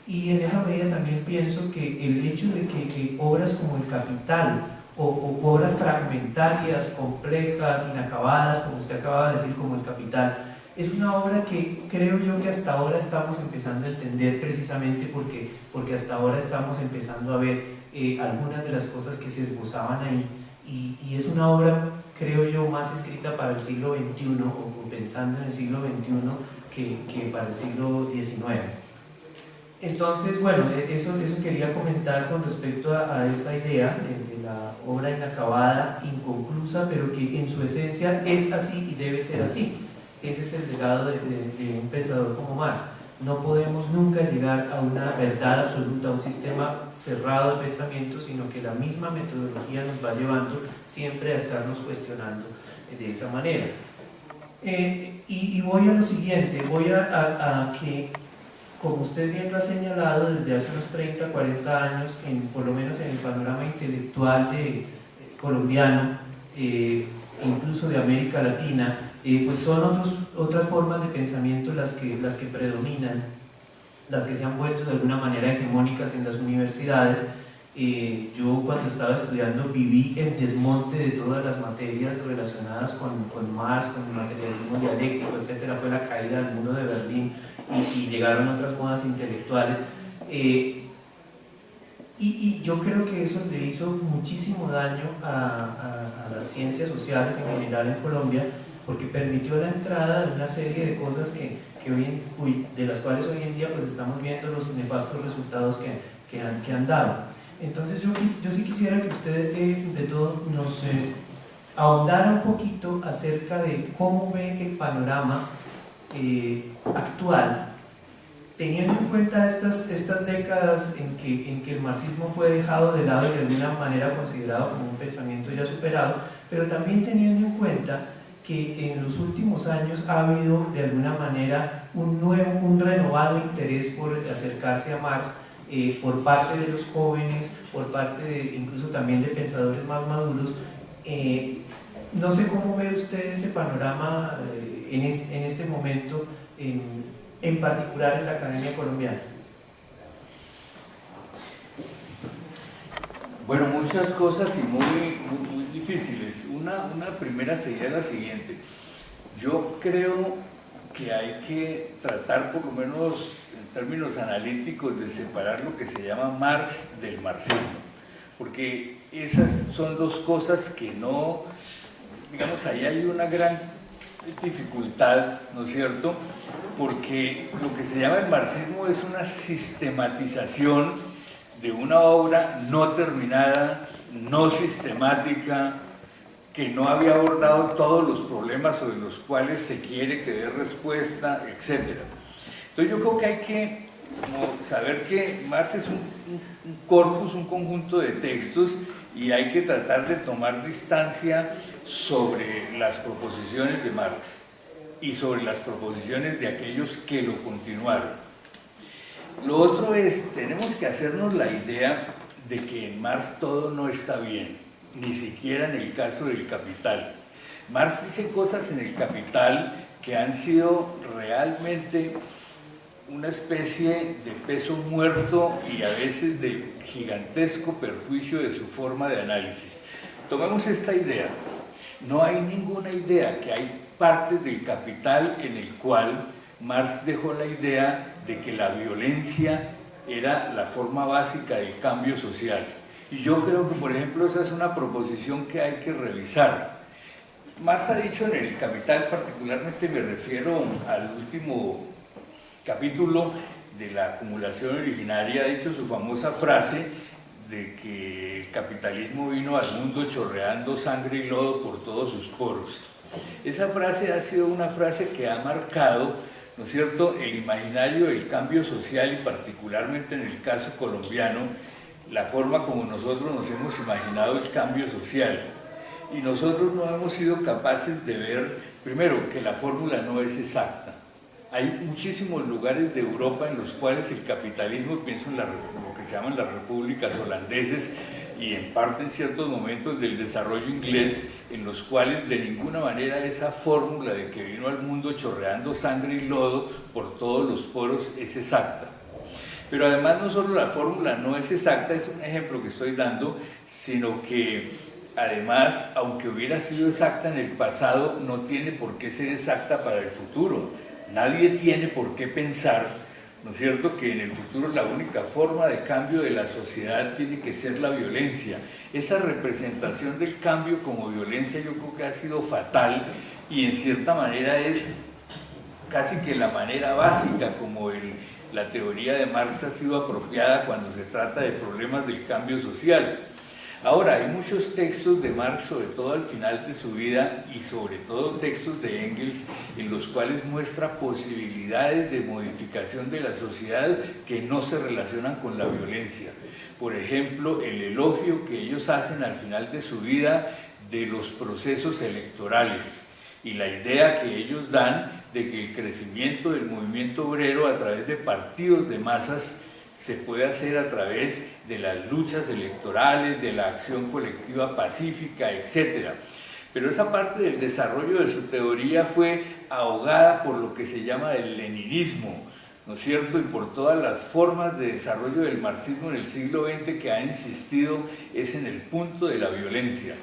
y en esa medida también pienso que el hecho de que obras como El Capital o obras fragmentarias, complejas, inacabadas, como usted acaba de decir, como El Capital, es una obra que creo yo que hasta ahora estamos empezando a entender, precisamente porque hasta ahora estamos empezando a ver algunas de las cosas que se esbozaban ahí, y es una obra, creo yo, más escrita para el siglo XXI, o pensando en el siglo XXI, que para el siglo XIX. Entonces, bueno, eso quería comentar con respecto a esa idea de la obra inacabada, inconclusa, pero que en su esencia es así y debe ser así. Ese es el legado de un pensador como Marx. No podemos nunca llegar a una verdad absoluta, a un sistema cerrado de pensamiento, sino que la misma metodología nos va llevando siempre a estarnos cuestionando de esa manera. Y voy a lo siguiente, voy a que, como usted bien lo ha señalado, desde hace unos 30, 40 años, por lo menos en el panorama intelectual colombiano, incluso de América Latina, pues son otras formas de pensamiento las que predominan, las que se han vuelto de alguna manera hegemónicas en las universidades, Yo cuando estaba estudiando viví el desmonte de todas las materias relacionadas con Marx, con el materialismo dialéctico, etc. Fue la caída del muro de Berlín y llegaron otras modas intelectuales. Y yo creo que eso le hizo muchísimo daño a las ciencias sociales en general en Colombia, porque permitió la entrada de una serie de cosas de las cuales hoy en día pues estamos viendo los nefastos resultados que han dado. Entonces yo sí quisiera que usted de todo nos ahondara un poquito acerca de cómo ve el panorama actual, teniendo en cuenta estas décadas en que el marxismo fue dejado de lado y de alguna manera considerado como un pensamiento ya superado, pero también teniendo en cuenta que en los últimos años ha habido de alguna manera un renovado interés por acercarse a Marx por parte de los jóvenes, por parte incluso también de pensadores más maduros. No sé cómo ve usted ese panorama en este momento, en particular en la academia colombiana. Bueno, muchas cosas y muy difíciles. Una primera sería la siguiente. Yo creo que hay que tratar, por lo menos en términos analíticos, de separar lo que se llama Marx del marxismo, porque esas son dos cosas que no, digamos, ahí hay una gran dificultad, ¿no es cierto? Porque lo que se llama el marxismo es una sistematización de una obra no terminada, no sistemática, que no había abordado todos los problemas sobre los cuales se quiere que dé respuesta, etc. Entonces yo creo que hay que saber que Marx es un corpus, un conjunto de textos, y hay que tratar de tomar distancia sobre las proposiciones de Marx y sobre las proposiciones de aquellos que lo continuaron. Lo otro es, tenemos que hacernos la idea de que en Marx todo no está bien, ni siquiera en el caso del Capital. Marx dice cosas en el Capital que han sido realmente una especie de peso muerto y a veces de gigantesco perjuicio de su forma de análisis. Tomemos esta idea. No hay ninguna idea que hay partes del Capital en el cual Marx dejó la idea de que la violencia era la forma básica del cambio social. Y yo creo que, por ejemplo, esa es una proposición que hay que revisar. Marx ha dicho en el Capital, particularmente me refiero al último capítulo de la acumulación originaria, ha dicho su famosa frase de que el capitalismo vino al mundo chorreando sangre y lodo por todos sus poros. Esa frase ha sido una frase que ha marcado, ¿no es cierto?, el imaginario del cambio social y particularmente en el caso colombiano, la forma como nosotros nos hemos imaginado el cambio social. Y nosotros no hemos sido capaces de ver, primero, que la fórmula no es exacta. Hay muchísimos lugares de Europa en los cuales el capitalismo, pienso en lo que se llaman las repúblicas holandesas y en parte en ciertos momentos del desarrollo inglés, en los cuales de ninguna manera esa fórmula de que vino al mundo chorreando sangre y lodo por todos los poros es exacta. Pero además no solo la fórmula no es exacta, es un ejemplo que estoy dando, sino que además, aunque hubiera sido exacta en el pasado, no tiene por qué ser exacta para el futuro. Nadie tiene por qué pensar, ¿no es cierto?, que en el futuro la única forma de cambio de la sociedad tiene que ser la violencia. Esa representación del cambio como violencia yo creo que ha sido fatal y en cierta manera es casi que la manera básica como la teoría de Marx ha sido apropiada cuando se trata de problemas del cambio social. Ahora, hay muchos textos de Marx, sobre todo al final de su vida, y sobre todo textos de Engels, en los cuales muestra posibilidades de modificación de la sociedad que no se relacionan con la violencia. Por ejemplo, el elogio que ellos hacen al final de su vida de los procesos electorales y la idea que ellos dan de que el crecimiento del movimiento obrero a través de partidos de masas se puede hacer a través de las luchas electorales, de la acción colectiva pacífica, etc. Pero esa parte del desarrollo de su teoría fue ahogada por lo que se llama el leninismo, ¿no es cierto? Y por todas las formas de desarrollo del marxismo en el siglo XX que ha insistido es en el punto de la violencia.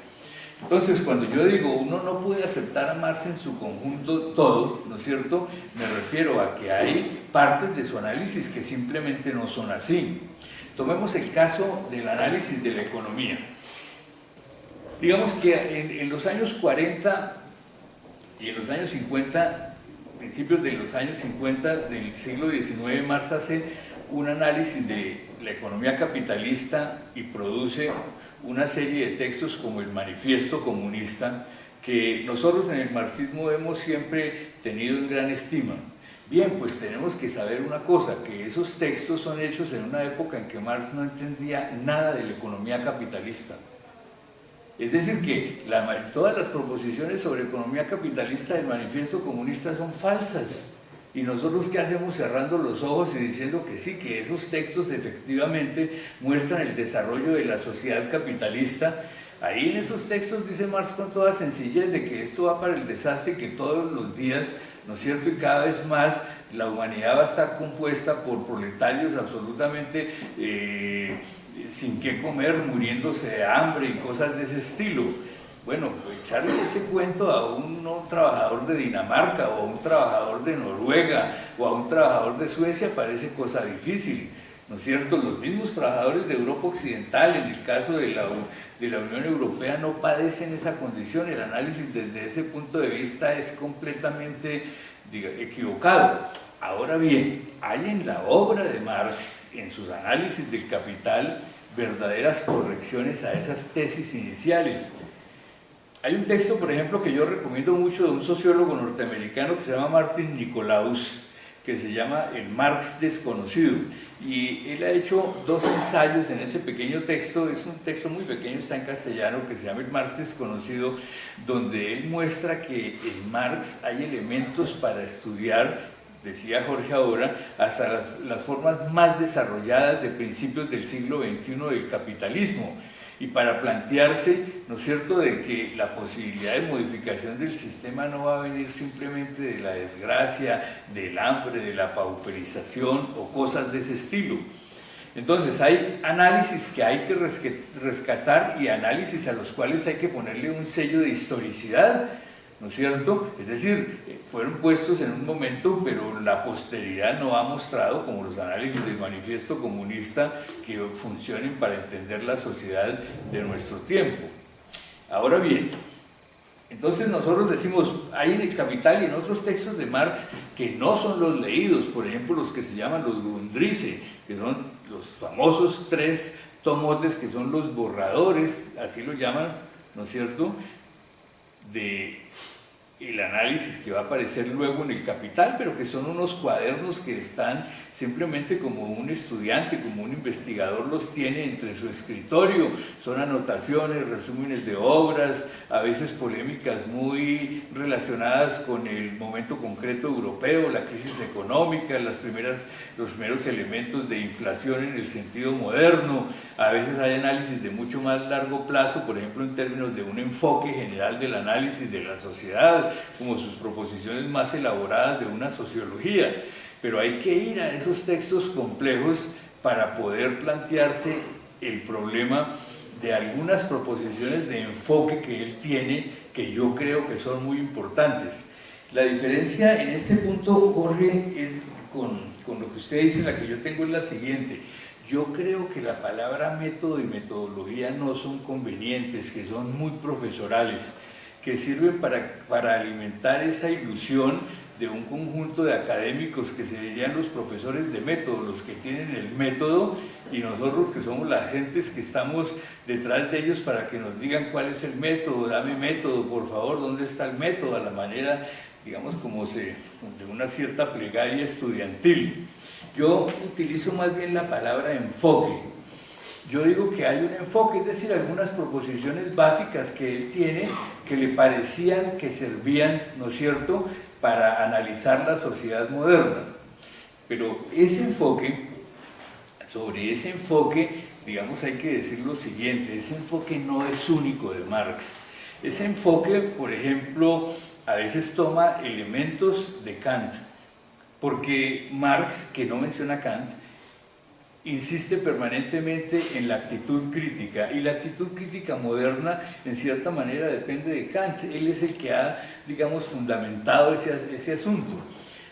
Entonces, cuando yo digo uno no puede aceptar a Marx en su conjunto todo, ¿no es cierto?, me refiero a que hay partes de su análisis que simplemente no son así. Tomemos el caso del análisis de la economía. Digamos que en los años 40 y en los años 50, principios de los años 50 del siglo XIX, Marx hace un análisis de la economía capitalista y produce una serie de textos como el Manifiesto Comunista, que nosotros en el marxismo hemos siempre tenido en gran estima. Bien, pues tenemos que saber una cosa, que esos textos son hechos en una época en que Marx no entendía nada de la economía capitalista. Es decir, que todas las proposiciones sobre economía capitalista del Manifiesto Comunista son falsas. Y nosotros, ¿qué hacemos? Cerrando los ojos y diciendo que sí, que esos textos efectivamente muestran el desarrollo de la sociedad capitalista. Ahí en esos textos dice Marx con toda sencillez de que esto va para el desastre y que todos los días, ¿no es cierto?, y cada vez más la humanidad va a estar compuesta por proletarios absolutamente sin qué comer, muriéndose de hambre y cosas de ese estilo. Bueno, pues echarle ese cuento a un trabajador de Dinamarca o a un trabajador de Noruega o a un trabajador de Suecia parece cosa difícil, ¿no es cierto? Los mismos trabajadores de Europa Occidental, en el caso de la Unión Europea, no padecen esa condición. El análisis desde ese punto de vista es completamente equivocado. Ahora bien, hay en la obra de Marx, en sus análisis del Capital, verdaderas correcciones a esas tesis iniciales. Hay un texto, por ejemplo, que yo recomiendo mucho de un sociólogo norteamericano que se llama Martin Nicolaus, que se llama El Marx Desconocido. Y él ha hecho dos ensayos en ese pequeño texto, es un texto muy pequeño, está en castellano, que se llama El Marx Desconocido, donde él muestra que en Marx hay elementos para estudiar, decía Jorge ahora, hasta las formas más desarrolladas de principios del siglo XXI del capitalismo. Y para plantearse, ¿no es cierto?, de que la posibilidad de modificación del sistema no va a venir simplemente de la desgracia, del hambre, de la pauperización o cosas de ese estilo. Entonces hay análisis que hay que rescatar y análisis a los cuales hay que ponerle un sello de historicidad, ¿no es cierto? Es decir, fueron puestos en un momento, pero la posteridad no ha mostrado, como los análisis del Manifiesto Comunista, que funcionen para entender la sociedad de nuestro tiempo. Ahora bien, entonces nosotros decimos, hay en el Capital y en otros textos de Marx que no son los leídos, por ejemplo, los que se llaman los Grundrisse, que son los famosos 3 tomotes, que son los borradores, así lo llaman, ¿no es cierto?, de el análisis que va a aparecer luego en el Capital, pero que son unos cuadernos que están simplemente como un estudiante, como un investigador los tiene entre su escritorio. Son anotaciones, resúmenes de obras, a veces polémicas muy relacionadas con el momento concreto europeo, la crisis económica, los primeros elementos de inflación en el sentido moderno. A veces hay análisis de mucho más largo plazo, por ejemplo en términos de un enfoque general del análisis de la sociedad, como sus proposiciones más elaboradas de una sociología. Pero hay que ir a esos textos complejos para poder plantearse el problema de algunas proposiciones de enfoque que él tiene, que yo creo que son muy importantes. La diferencia en este punto, Jorge, con lo que usted dice, la que yo tengo es la siguiente. Yo creo que la palabra método y metodología no son convenientes, que son muy profesorales, que sirven para alimentar esa ilusión de un conjunto de académicos que serían los profesores de método, los que tienen el método, y nosotros que somos las gentes que estamos detrás de ellos para que nos digan cuál es el método, dame método, por favor, ¿dónde está el método? A la manera, digamos, como de una cierta plegaria estudiantil. Yo utilizo más bien la palabra enfoque. Yo digo que hay un enfoque, es decir, algunas proposiciones básicas que él tiene que le parecían que servían, ¿no es cierto?, para analizar la sociedad moderna. Pero sobre ese enfoque, digamos, hay que decir lo siguiente: ese enfoque no es único de Marx. Ese enfoque, por ejemplo, a veces toma elementos de Kant, porque Marx, que no menciona Kant, insiste permanentemente en la actitud crítica, y la actitud crítica moderna en cierta manera depende de Kant. Él es el que ha, digamos, fundamentado ese asunto.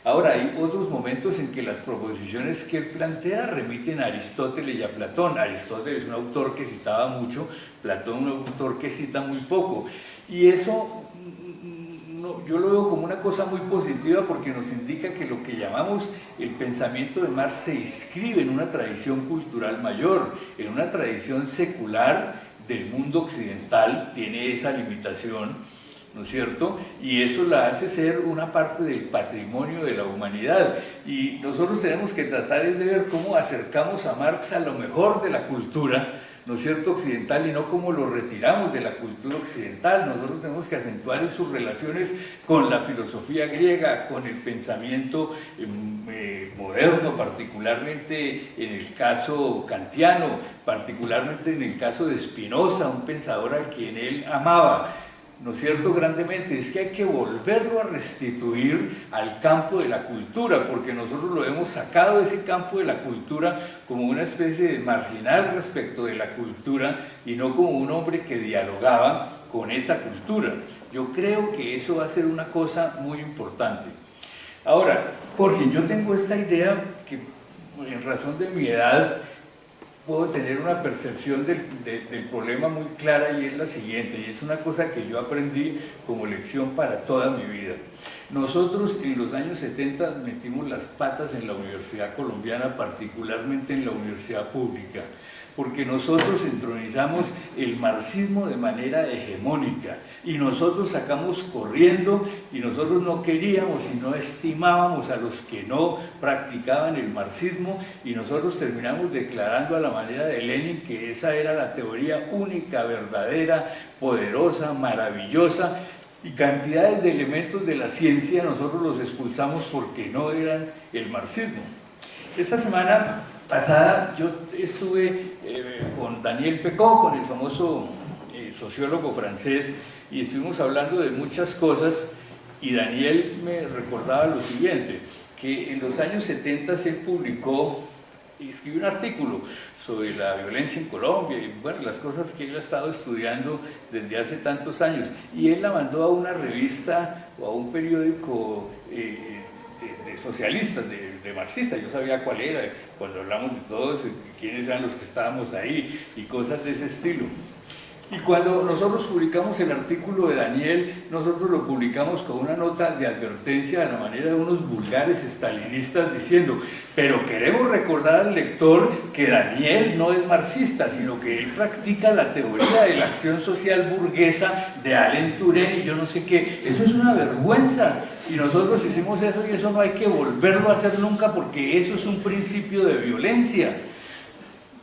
Ahora, hay otros momentos en que las proposiciones que él plantea remiten a Aristóteles y a Platón. Aristóteles es un autor que citaba mucho, Platón un autor que cita muy poco, y eso yo lo veo como una cosa muy positiva, porque nos indica que lo que llamamos el pensamiento de Marx se inscribe en una tradición cultural mayor, en una tradición secular del mundo occidental. Tiene esa limitación, ¿no es cierto? Y eso la hace ser una parte del patrimonio de la humanidad, y nosotros tenemos que tratar de ver cómo acercamos a Marx a lo mejor de la cultura, ¿no es cierto?, occidental, y no como lo retiramos de la cultura occidental. Nosotros tenemos que acentuar en sus relaciones con la filosofía griega, con el pensamiento moderno, particularmente en el caso kantiano, particularmente en el caso de Spinoza, un pensador al quien él amaba, ¿no es cierto?, grandemente. Es que hay que volverlo a restituir al campo de la cultura, porque nosotros lo hemos sacado de ese campo de la cultura como una especie de marginal respecto de la cultura, y no como un hombre que dialogaba con esa cultura. Yo creo que eso va a ser una cosa muy importante. Ahora, Jorge, yo tengo esta idea que, en razón de mi edad, puedo tener una percepción del problema muy clara, y es la siguiente, y es una cosa que yo aprendí como lección para toda mi vida. Nosotros en los años 70 metimos las patas en la Universidad Colombiana, particularmente en la universidad pública, porque nosotros entronizamos el marxismo de manera hegemónica, y nosotros sacamos corriendo, y nosotros no queríamos y no estimábamos a los que no practicaban el marxismo, y nosotros terminamos declarando a la manera de Lenin que esa era la teoría única, verdadera, poderosa, maravillosa, y cantidades de elementos de la ciencia nosotros los expulsamos porque no eran el marxismo. Esta semana pasada yo estuve con Daniel Pecot, con el famoso sociólogo francés, y estuvimos hablando de muchas cosas, y Daniel me recordaba lo siguiente, que en los años 70 él publicó y escribió un artículo sobre la violencia en Colombia, y bueno, las cosas que él ha estado estudiando desde hace tantos años, y él la mandó a una revista o a un periódico de socialistas, de marxistas. Yo sabía cuál era cuando hablamos de todo eso, y quiénes eran los que estábamos ahí, y cosas de ese estilo. Y cuando nosotros publicamos el artículo de Daniel, nosotros lo publicamos con una nota de advertencia a la manera de unos vulgares estalinistas, diciendo: pero queremos recordar al lector que Daniel no es marxista, sino que él practica la teoría de la acción social burguesa de Alain Touraine y yo no sé qué. Eso es una vergüenza, y nosotros hicimos eso, y eso no hay que volverlo a hacer nunca, porque eso es un principio de violencia.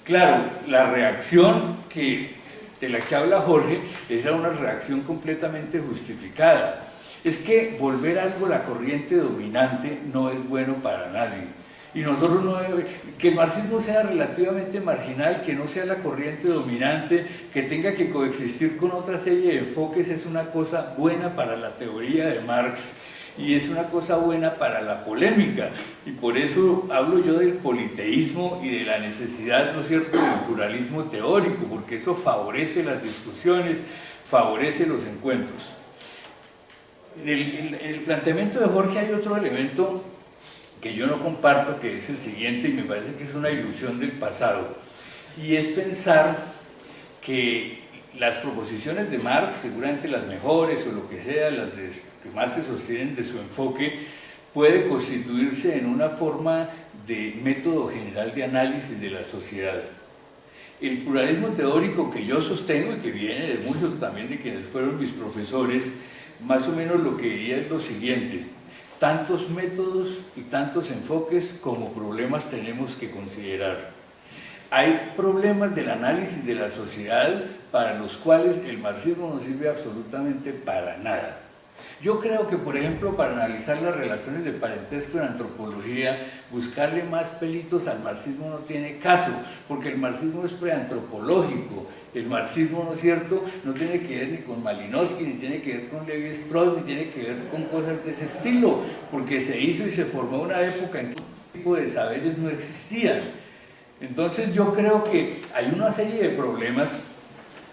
Claro, la reacción de la que habla Jorge es una reacción completamente justificada. Es que volver algo a la corriente dominante no es bueno para nadie. Y nosotros que el marxismo sea relativamente marginal, que no sea la corriente dominante, que tenga que coexistir con otra serie de enfoques, es una cosa buena para la teoría de Marx, y es una cosa buena para la polémica, y por eso hablo yo del politeísmo y de la necesidad, ¿no es cierto?, del pluralismo teórico, porque eso favorece las discusiones, favorece los encuentros. En el planteamiento de Jorge hay otro elemento que yo no comparto, que es el siguiente, y me parece que es una ilusión del pasado, y es pensar que las proposiciones de Marx, seguramente las mejores o lo que sea, las que más se sostienen de su enfoque, puede constituirse en una forma de método general de análisis de la sociedad. El pluralismo teórico que yo sostengo, y que viene de muchos también de quienes fueron mis profesores, más o menos lo que diría es lo siguiente: tantos métodos y tantos enfoques como problemas tenemos que considerar. Hay problemas del análisis de la sociedad para los cuales el marxismo no sirve absolutamente para nada. Yo creo que, por ejemplo, para analizar las relaciones de parentesco en antropología, buscarle más pelitos al marxismo no tiene caso, porque el marxismo es preantropológico. El marxismo, ¿no es cierto?, no tiene que ver ni con Malinowski, ni tiene que ver con Levi Strauss, ni tiene que ver con cosas de ese estilo, porque se hizo y se formó una época en que este tipo de saberes no existían. Entonces yo creo que hay una serie de problemas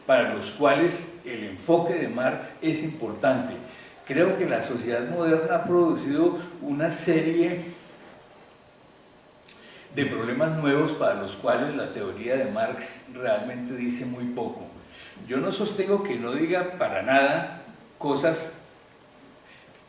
para los cuales el enfoque de Marx es importante. Creo que la sociedad moderna ha producido una serie de problemas nuevos para los cuales la teoría de Marx realmente dice muy poco. Yo no sostengo que no diga para nada cosas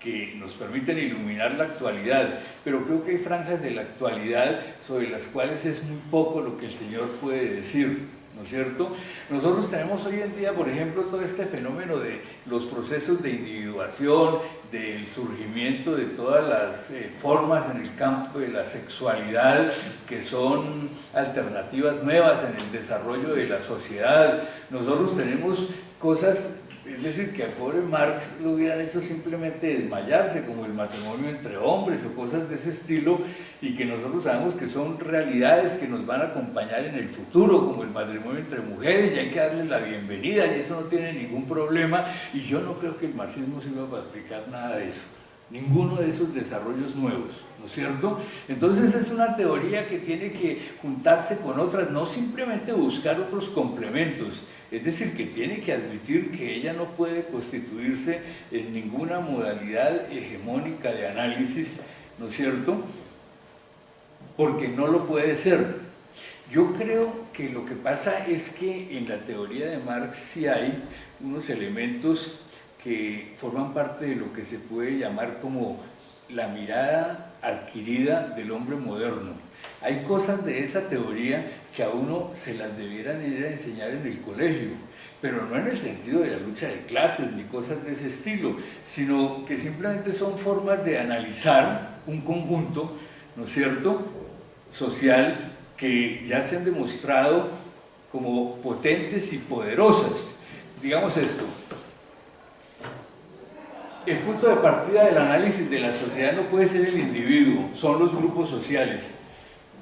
que nos permiten iluminar la actualidad, pero creo que hay franjas de la actualidad sobre las cuales es muy poco lo que el señor puede decir, ¿no es cierto? Nosotros tenemos hoy en día, por ejemplo, todo este fenómeno de los procesos de individuación, del surgimiento de todas las formas en el campo de la sexualidad que son alternativas nuevas en el desarrollo de la sociedad. Nosotros tenemos cosas, es decir, que al pobre Marx lo hubieran hecho simplemente desmayarse, como el matrimonio entre hombres o cosas de ese estilo, y que nosotros sabemos que son realidades que nos van a acompañar en el futuro, como el matrimonio entre mujeres, y hay que darle la bienvenida, y eso no tiene ningún problema, y yo no creo que el marxismo sirva para explicar nada de eso, ninguno de esos desarrollos nuevos, ¿no es cierto? Entonces es una teoría que tiene que juntarse con otras, no simplemente buscar otros complementos, es decir, que tiene que admitir que ella no puede constituirse en ninguna modalidad hegemónica de análisis, ¿no es cierto?, porque no lo puede ser. Yo creo que lo que pasa es que en la teoría de Marx sí hay unos elementos que forman parte de lo que se puede llamar como la mirada adquirida del hombre moderno. Hay cosas de esa teoría que a uno se las debieran ir a enseñar en el colegio, pero no en el sentido de la lucha de clases ni cosas de ese estilo, sino que simplemente son formas de analizar un conjunto, ¿no es cierto?, social, que ya se han demostrado como potentes y poderosas. Digamos esto: el punto de partida del análisis de la sociedad no puede ser el individuo, son los grupos sociales.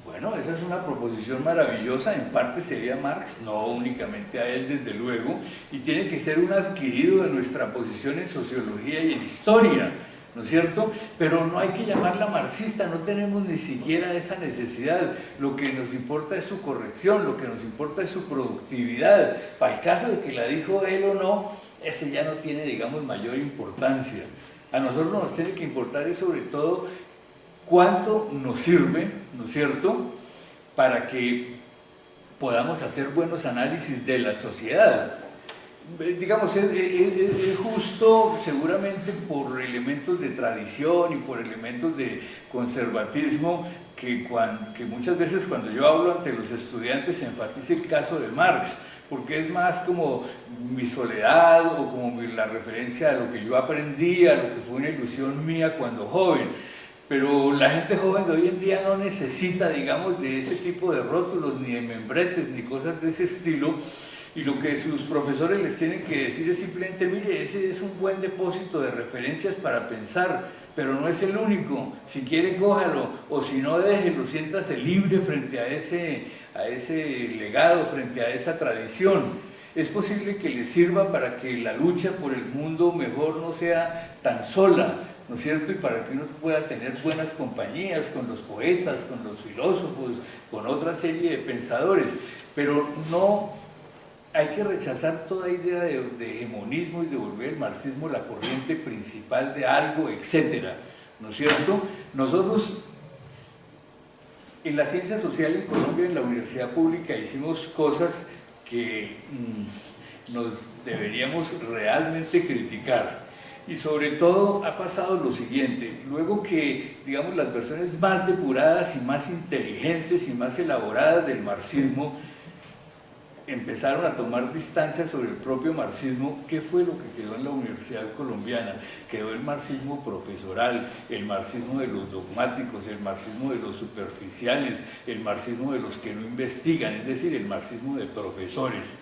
Bueno, esa es una proposición maravillosa, en parte sería Marx, no únicamente a él desde luego, y tiene que ser un adquirido de nuestra posición en sociología y en historia, ¿no es cierto? Pero no hay que llamarla marxista, no tenemos ni siquiera esa necesidad. Lo que nos importa es su corrección, lo que nos importa es su productividad. Para el caso de que la dijo él o no, ese ya no tiene, digamos, mayor importancia. A nosotros nos tiene que importar es sobre todo cuánto nos sirve, ¿no es cierto?, para que podamos hacer buenos análisis de la sociedad. Digamos, es justo seguramente por elementos de tradición y por elementos de conservatismo que muchas veces cuando yo hablo ante los estudiantes se enfatice el caso de Marx, porque es más como mi soledad o como la referencia a lo que yo aprendí, a lo que fue una ilusión mía cuando joven. Pero la gente joven de hoy en día no necesita, digamos, de ese tipo de rótulos, ni de membretes, ni cosas de ese estilo, y lo que sus profesores les tienen que decir es simplemente: mire, ese es un buen depósito de referencias para pensar, pero no es el único, si quiere cójalo, o si no déjelo, siéntase libre frente a ese legado, frente a esa tradición. Es posible que le sirva para que la lucha por el mundo mejor no sea tan sola, ¿no es cierto?, y para que uno pueda tener buenas compañías con los poetas, con los filósofos, con otra serie de pensadores, pero no hay que rechazar toda idea de hegemonismo y de volver el marxismo la corriente principal de algo, etcétera, ¿no es cierto? Nosotros en la ciencia social en Colombia, en la universidad pública, hicimos cosas que nos deberíamos realmente criticar. Y sobre todo ha pasado lo siguiente: luego que, digamos, las versiones más depuradas y más inteligentes y más elaboradas del marxismo empezaron a tomar distancia sobre el propio marxismo, ¿qué fue lo que quedó en la Universidad Colombiana? Quedó el marxismo profesoral, el marxismo de los dogmáticos, el marxismo de los superficiales, el marxismo de los que no investigan, es decir, el marxismo de profesores,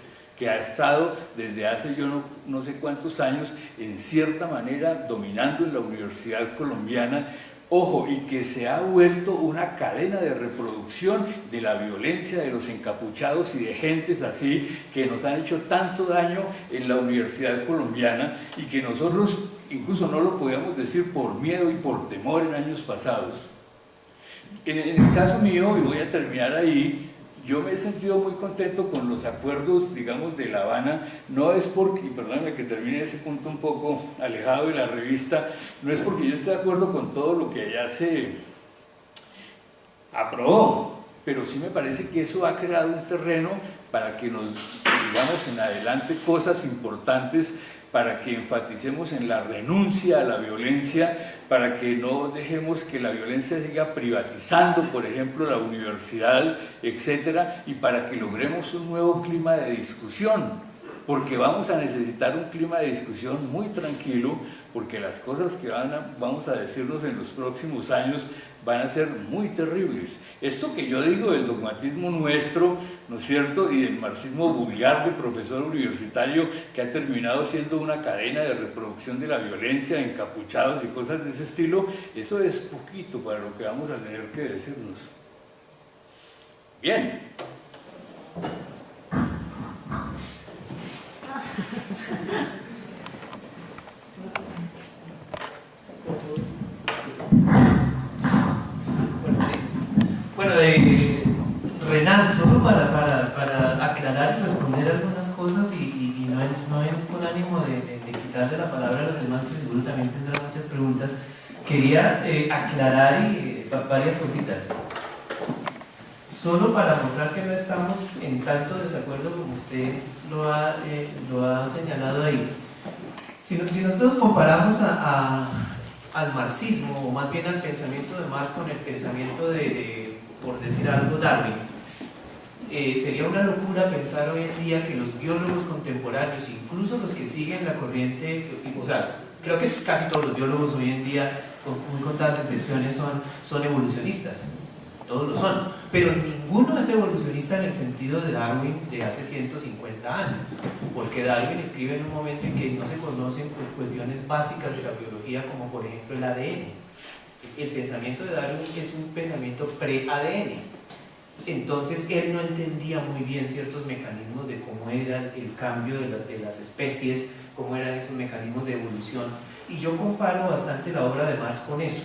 que ha estado desde hace yo no sé cuántos años en cierta manera dominando en la universidad colombiana. Ojo, y que se ha vuelto una cadena de reproducción de la violencia de los encapuchados y de gentes así que nos han hecho tanto daño en la universidad colombiana y que nosotros incluso no lo podíamos decir por miedo y por temor en años pasados. En el caso mío, y voy a terminar ahí, yo me he sentido muy contento con los acuerdos, digamos, de La Habana. No es porque, y perdóname que termine ese punto un poco alejado de la revista, no es porque yo esté de acuerdo con todo lo que allá se aprobó, pero sí me parece que eso ha creado un terreno para que nos digamos en adelante cosas importantes, para que enfaticemos en la renuncia a la violencia, para que no dejemos que la violencia siga privatizando, por ejemplo, la universidad, etcétera, y para que logremos un nuevo clima de discusión, porque vamos a necesitar un clima de discusión muy tranquilo, porque las cosas que vamos a decirnos en los próximos años van a ser muy terribles. Esto que yo digo del dogmatismo nuestro, ¿no es cierto?, y del marxismo vulgar del profesor universitario que ha terminado siendo una cadena de reproducción de la violencia, de encapuchados y cosas de ese estilo, eso es poquito para lo que vamos a tener que decirnos. Bien. Bueno, Renan, solo para aclarar y responder algunas cosas y no con ánimo de quitarle la palabra a los demás, que seguro también tendrán muchas preguntas, quería aclarar varias cositas. Solo para mostrar que no estamos en tanto desacuerdo como usted lo ha señalado ahí. Si nosotros comparamos al marxismo, o más bien al pensamiento de Marx con el pensamiento por decir algo, Darwin, sería una locura pensar hoy en día que los biólogos contemporáneos, incluso los que siguen la corriente, o sea, creo que casi todos los biólogos hoy en día, con muy contadas excepciones, son evolucionistas. Todos lo son, pero ninguno es evolucionista en el sentido de Darwin de hace 150 años, porque Darwin escribe en un momento en que no se conocen cuestiones básicas de la biología, como por ejemplo el ADN. El pensamiento de Darwin es un pensamiento pre-ADN, entonces él no entendía muy bien ciertos mecanismos de cómo era el cambio de las especies, cómo eran esos mecanismos de evolución, y yo comparo bastante la obra de Marx con eso.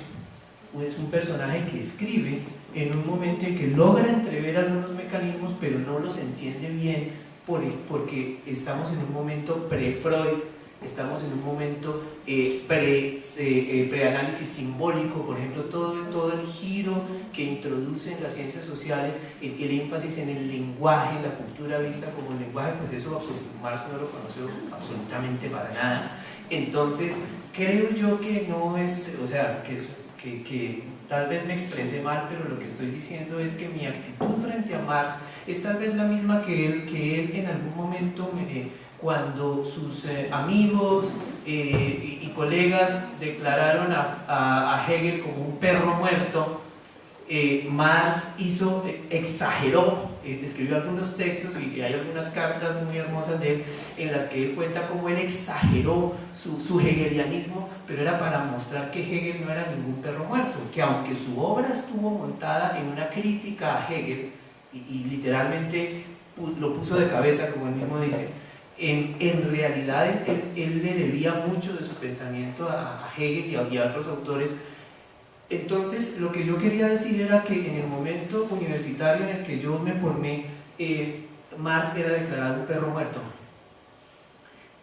Es un personaje que escribe en un momento en que logra entrever algunos mecanismos, pero no los entiende bien porque estamos en un momento pre-Freud, estamos en un momento pre-análisis simbólico, por ejemplo, todo el giro que introduce en las ciencias sociales, el énfasis en el lenguaje, la cultura vista como el lenguaje, pues eso Marx no lo conoció absolutamente para nada. Entonces, creo yo que no es, o sea, que tal vez me expresé mal, pero lo que estoy diciendo es que mi actitud frente a Marx es tal vez la misma que él en algún momento, cuando sus amigos y colegas declararon a Hegel como un perro muerto, Marx exageró, escribió algunos textos y hay algunas cartas muy hermosas de él en las que él cuenta cómo él exageró su hegelianismo, pero era para mostrar que Hegel no era ningún perro muerto, que aunque su obra estuvo montada en una crítica a Hegel y literalmente lo puso de cabeza, como él mismo dice, en realidad él le debía mucho de su pensamiento a Hegel y a otros autores. Entonces, lo que yo quería decir era que en el momento universitario en el que yo me formé, Marx era declarado un perro muerto.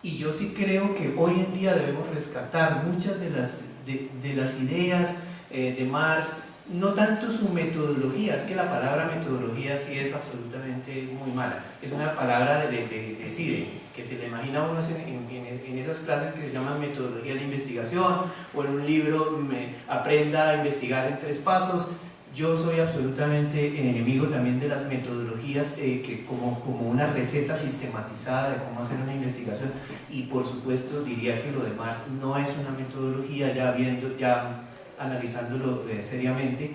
Y yo sí creo que hoy en día debemos rescatar muchas de las ideas de Marx, no tanto su metodología, es que la palabra metodología sí es absolutamente muy mala, es una palabra de Side, que se le imagina a uno en esas clases que se llaman metodología de investigación, o en un libro aprenda a investigar en 3 pasos. Yo soy absolutamente enemigo también de las metodologías que como una receta sistematizada de cómo hacer una investigación, y por supuesto diría que lo de Marx no es una metodología, ya analizándolo seriamente.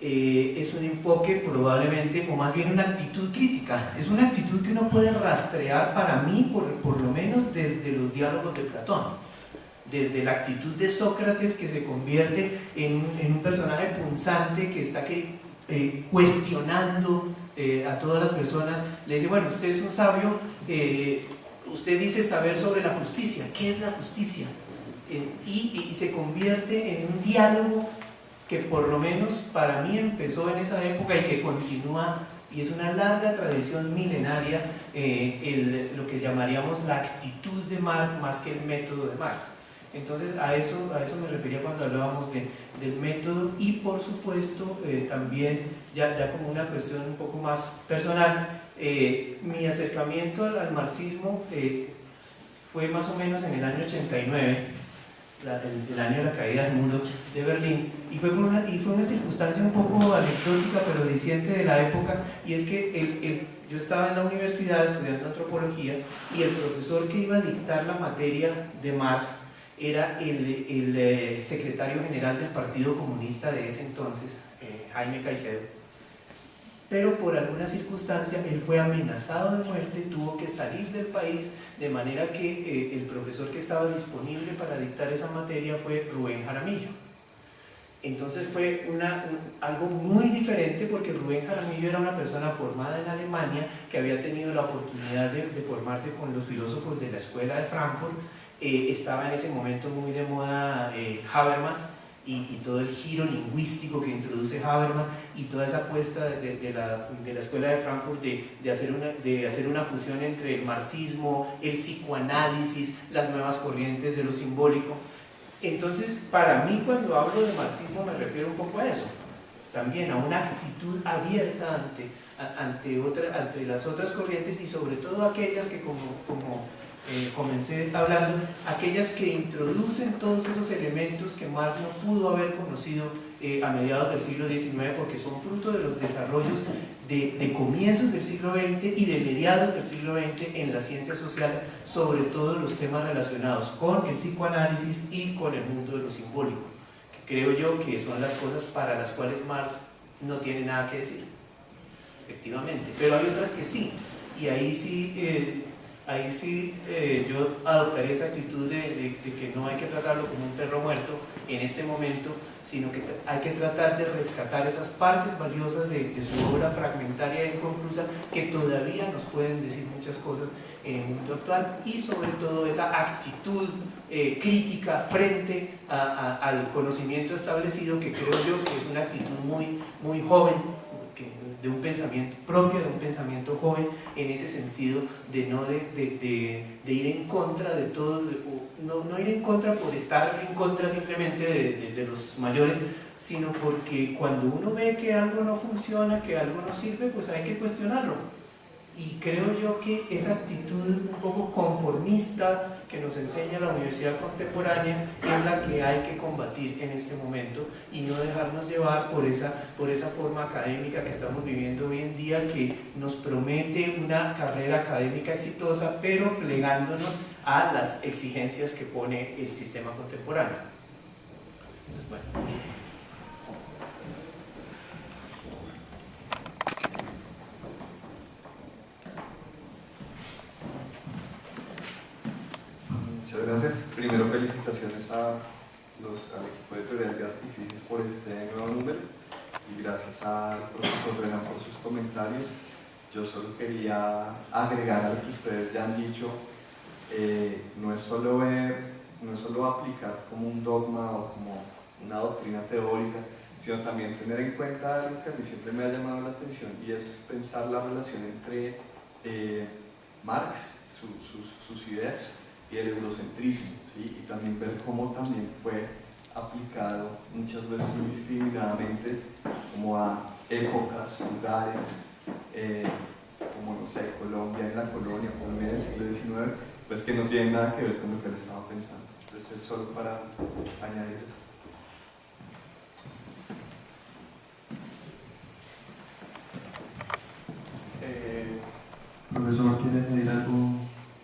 es un enfoque probablemente, o más bien una actitud crítica. Es una actitud que uno puede rastrear para mí, por lo menos desde los diálogos de Platón, desde la actitud de Sócrates, que se convierte en un personaje punzante que está cuestionando a todas las personas. Le dice, bueno, usted es un sabio, usted dice saber sobre la justicia. ¿Qué es la justicia? Y se convierte en un diálogo que por lo menos para mí empezó en esa época y que continúa, y es una larga tradición milenaria, lo que llamaríamos la actitud de Marx más que el método de Marx. Entonces a eso me refería cuando hablábamos del método, y por supuesto también ya como una cuestión un poco más personal, mi acercamiento al marxismo fue más o menos en el año 89, el año de la caída del muro de Berlín, y fue una circunstancia un poco anecdótica pero diciente de la época, y es que yo estaba en la universidad estudiando antropología, y el profesor que iba a dictar la materia de Marx era el secretario general del Partido Comunista de ese entonces, Jaime Caicedo. Pero por alguna circunstancia él fue amenazado de muerte, tuvo que salir del país, de manera que el profesor que estaba disponible para dictar esa materia fue Rubén Jaramillo. Entonces fue algo muy diferente, porque Rubén Jaramillo era una persona formada en Alemania, que había tenido la oportunidad de formarse con los filósofos de la escuela de Frankfurt. Estaba en ese momento muy de moda Habermas, y todo el giro lingüístico que introduce Habermas, y toda esa apuesta de la escuela de Frankfurt de hacer una fusión entre el marxismo, el psicoanálisis, las nuevas corrientes de lo simbólico. Entonces, para mí, cuando hablo de marxismo, me refiero un poco a eso, también a una actitud abierta ante las otras corrientes, y sobre todo aquellas que, como comencé hablando, aquellas que introducen todos esos elementos que Marx no pudo haber conocido a mediados del siglo XIX, porque son fruto de los desarrollos de comienzos del siglo XX y de mediados del siglo XX en las ciencias sociales, sobre todo los temas relacionados con el psicoanálisis y con el mundo de lo simbólico, que creo yo que son las cosas para las cuales Marx no tiene nada que decir, efectivamente, pero hay otras que sí, y ahí sí yo adoptaría esa actitud de que no hay que tratarlo como un perro muerto en este momento, sino que hay que tratar de rescatar esas partes valiosas de su obra fragmentaria e inconclusa, que todavía nos pueden decir muchas cosas en el mundo actual, y sobre todo esa actitud crítica frente al conocimiento establecido, que creo yo que es una actitud muy, muy joven, de un pensamiento propio, de un pensamiento joven, en ese sentido de ir en contra de todo, no ir en contra por estar en contra simplemente de los mayores, sino porque cuando uno ve que algo no funciona, que algo no sirve, pues hay que cuestionarlo. Y creo yo que esa actitud un poco conformista que nos enseña la universidad contemporánea es la que hay que combatir en este momento, y no dejarnos llevar por esa forma académica que estamos viviendo hoy en día, que nos promete una carrera académica exitosa, pero plegándonos a las exigencias que pone el sistema contemporáneo. Entonces, bueno. Muchas gracias. Primero, felicitaciones al equipo de Teoría de Artificios por este nuevo número, y gracias al profesor Renan por sus comentarios. Yo solo quería agregar a lo que ustedes ya han dicho, no es solo aplicar como un dogma o como una doctrina teórica, sino también tener en cuenta algo que a mí siempre me ha llamado la atención, y es pensar la relación entre Marx, sus ideas, y el eurocentrismo, ¿sí? Y también ver cómo también fue aplicado muchas veces indiscriminadamente como a épocas, lugares, como no sé, Colombia en la colonia, Colombia del siglo XIX, pues que no tienen nada que ver con lo que él estaba pensando. Entonces es solo para añadir eso. Profesor, ¿quiere añadir algo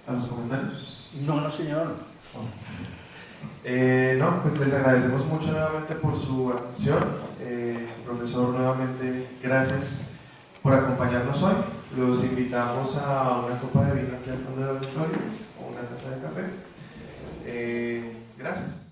a los comentarios? No, señor. No, pues les agradecemos mucho nuevamente por su atención. Profesor, nuevamente, gracias por acompañarnos hoy. Los invitamos a una copa de vino aquí al fondo del auditorio o una taza de café. Gracias.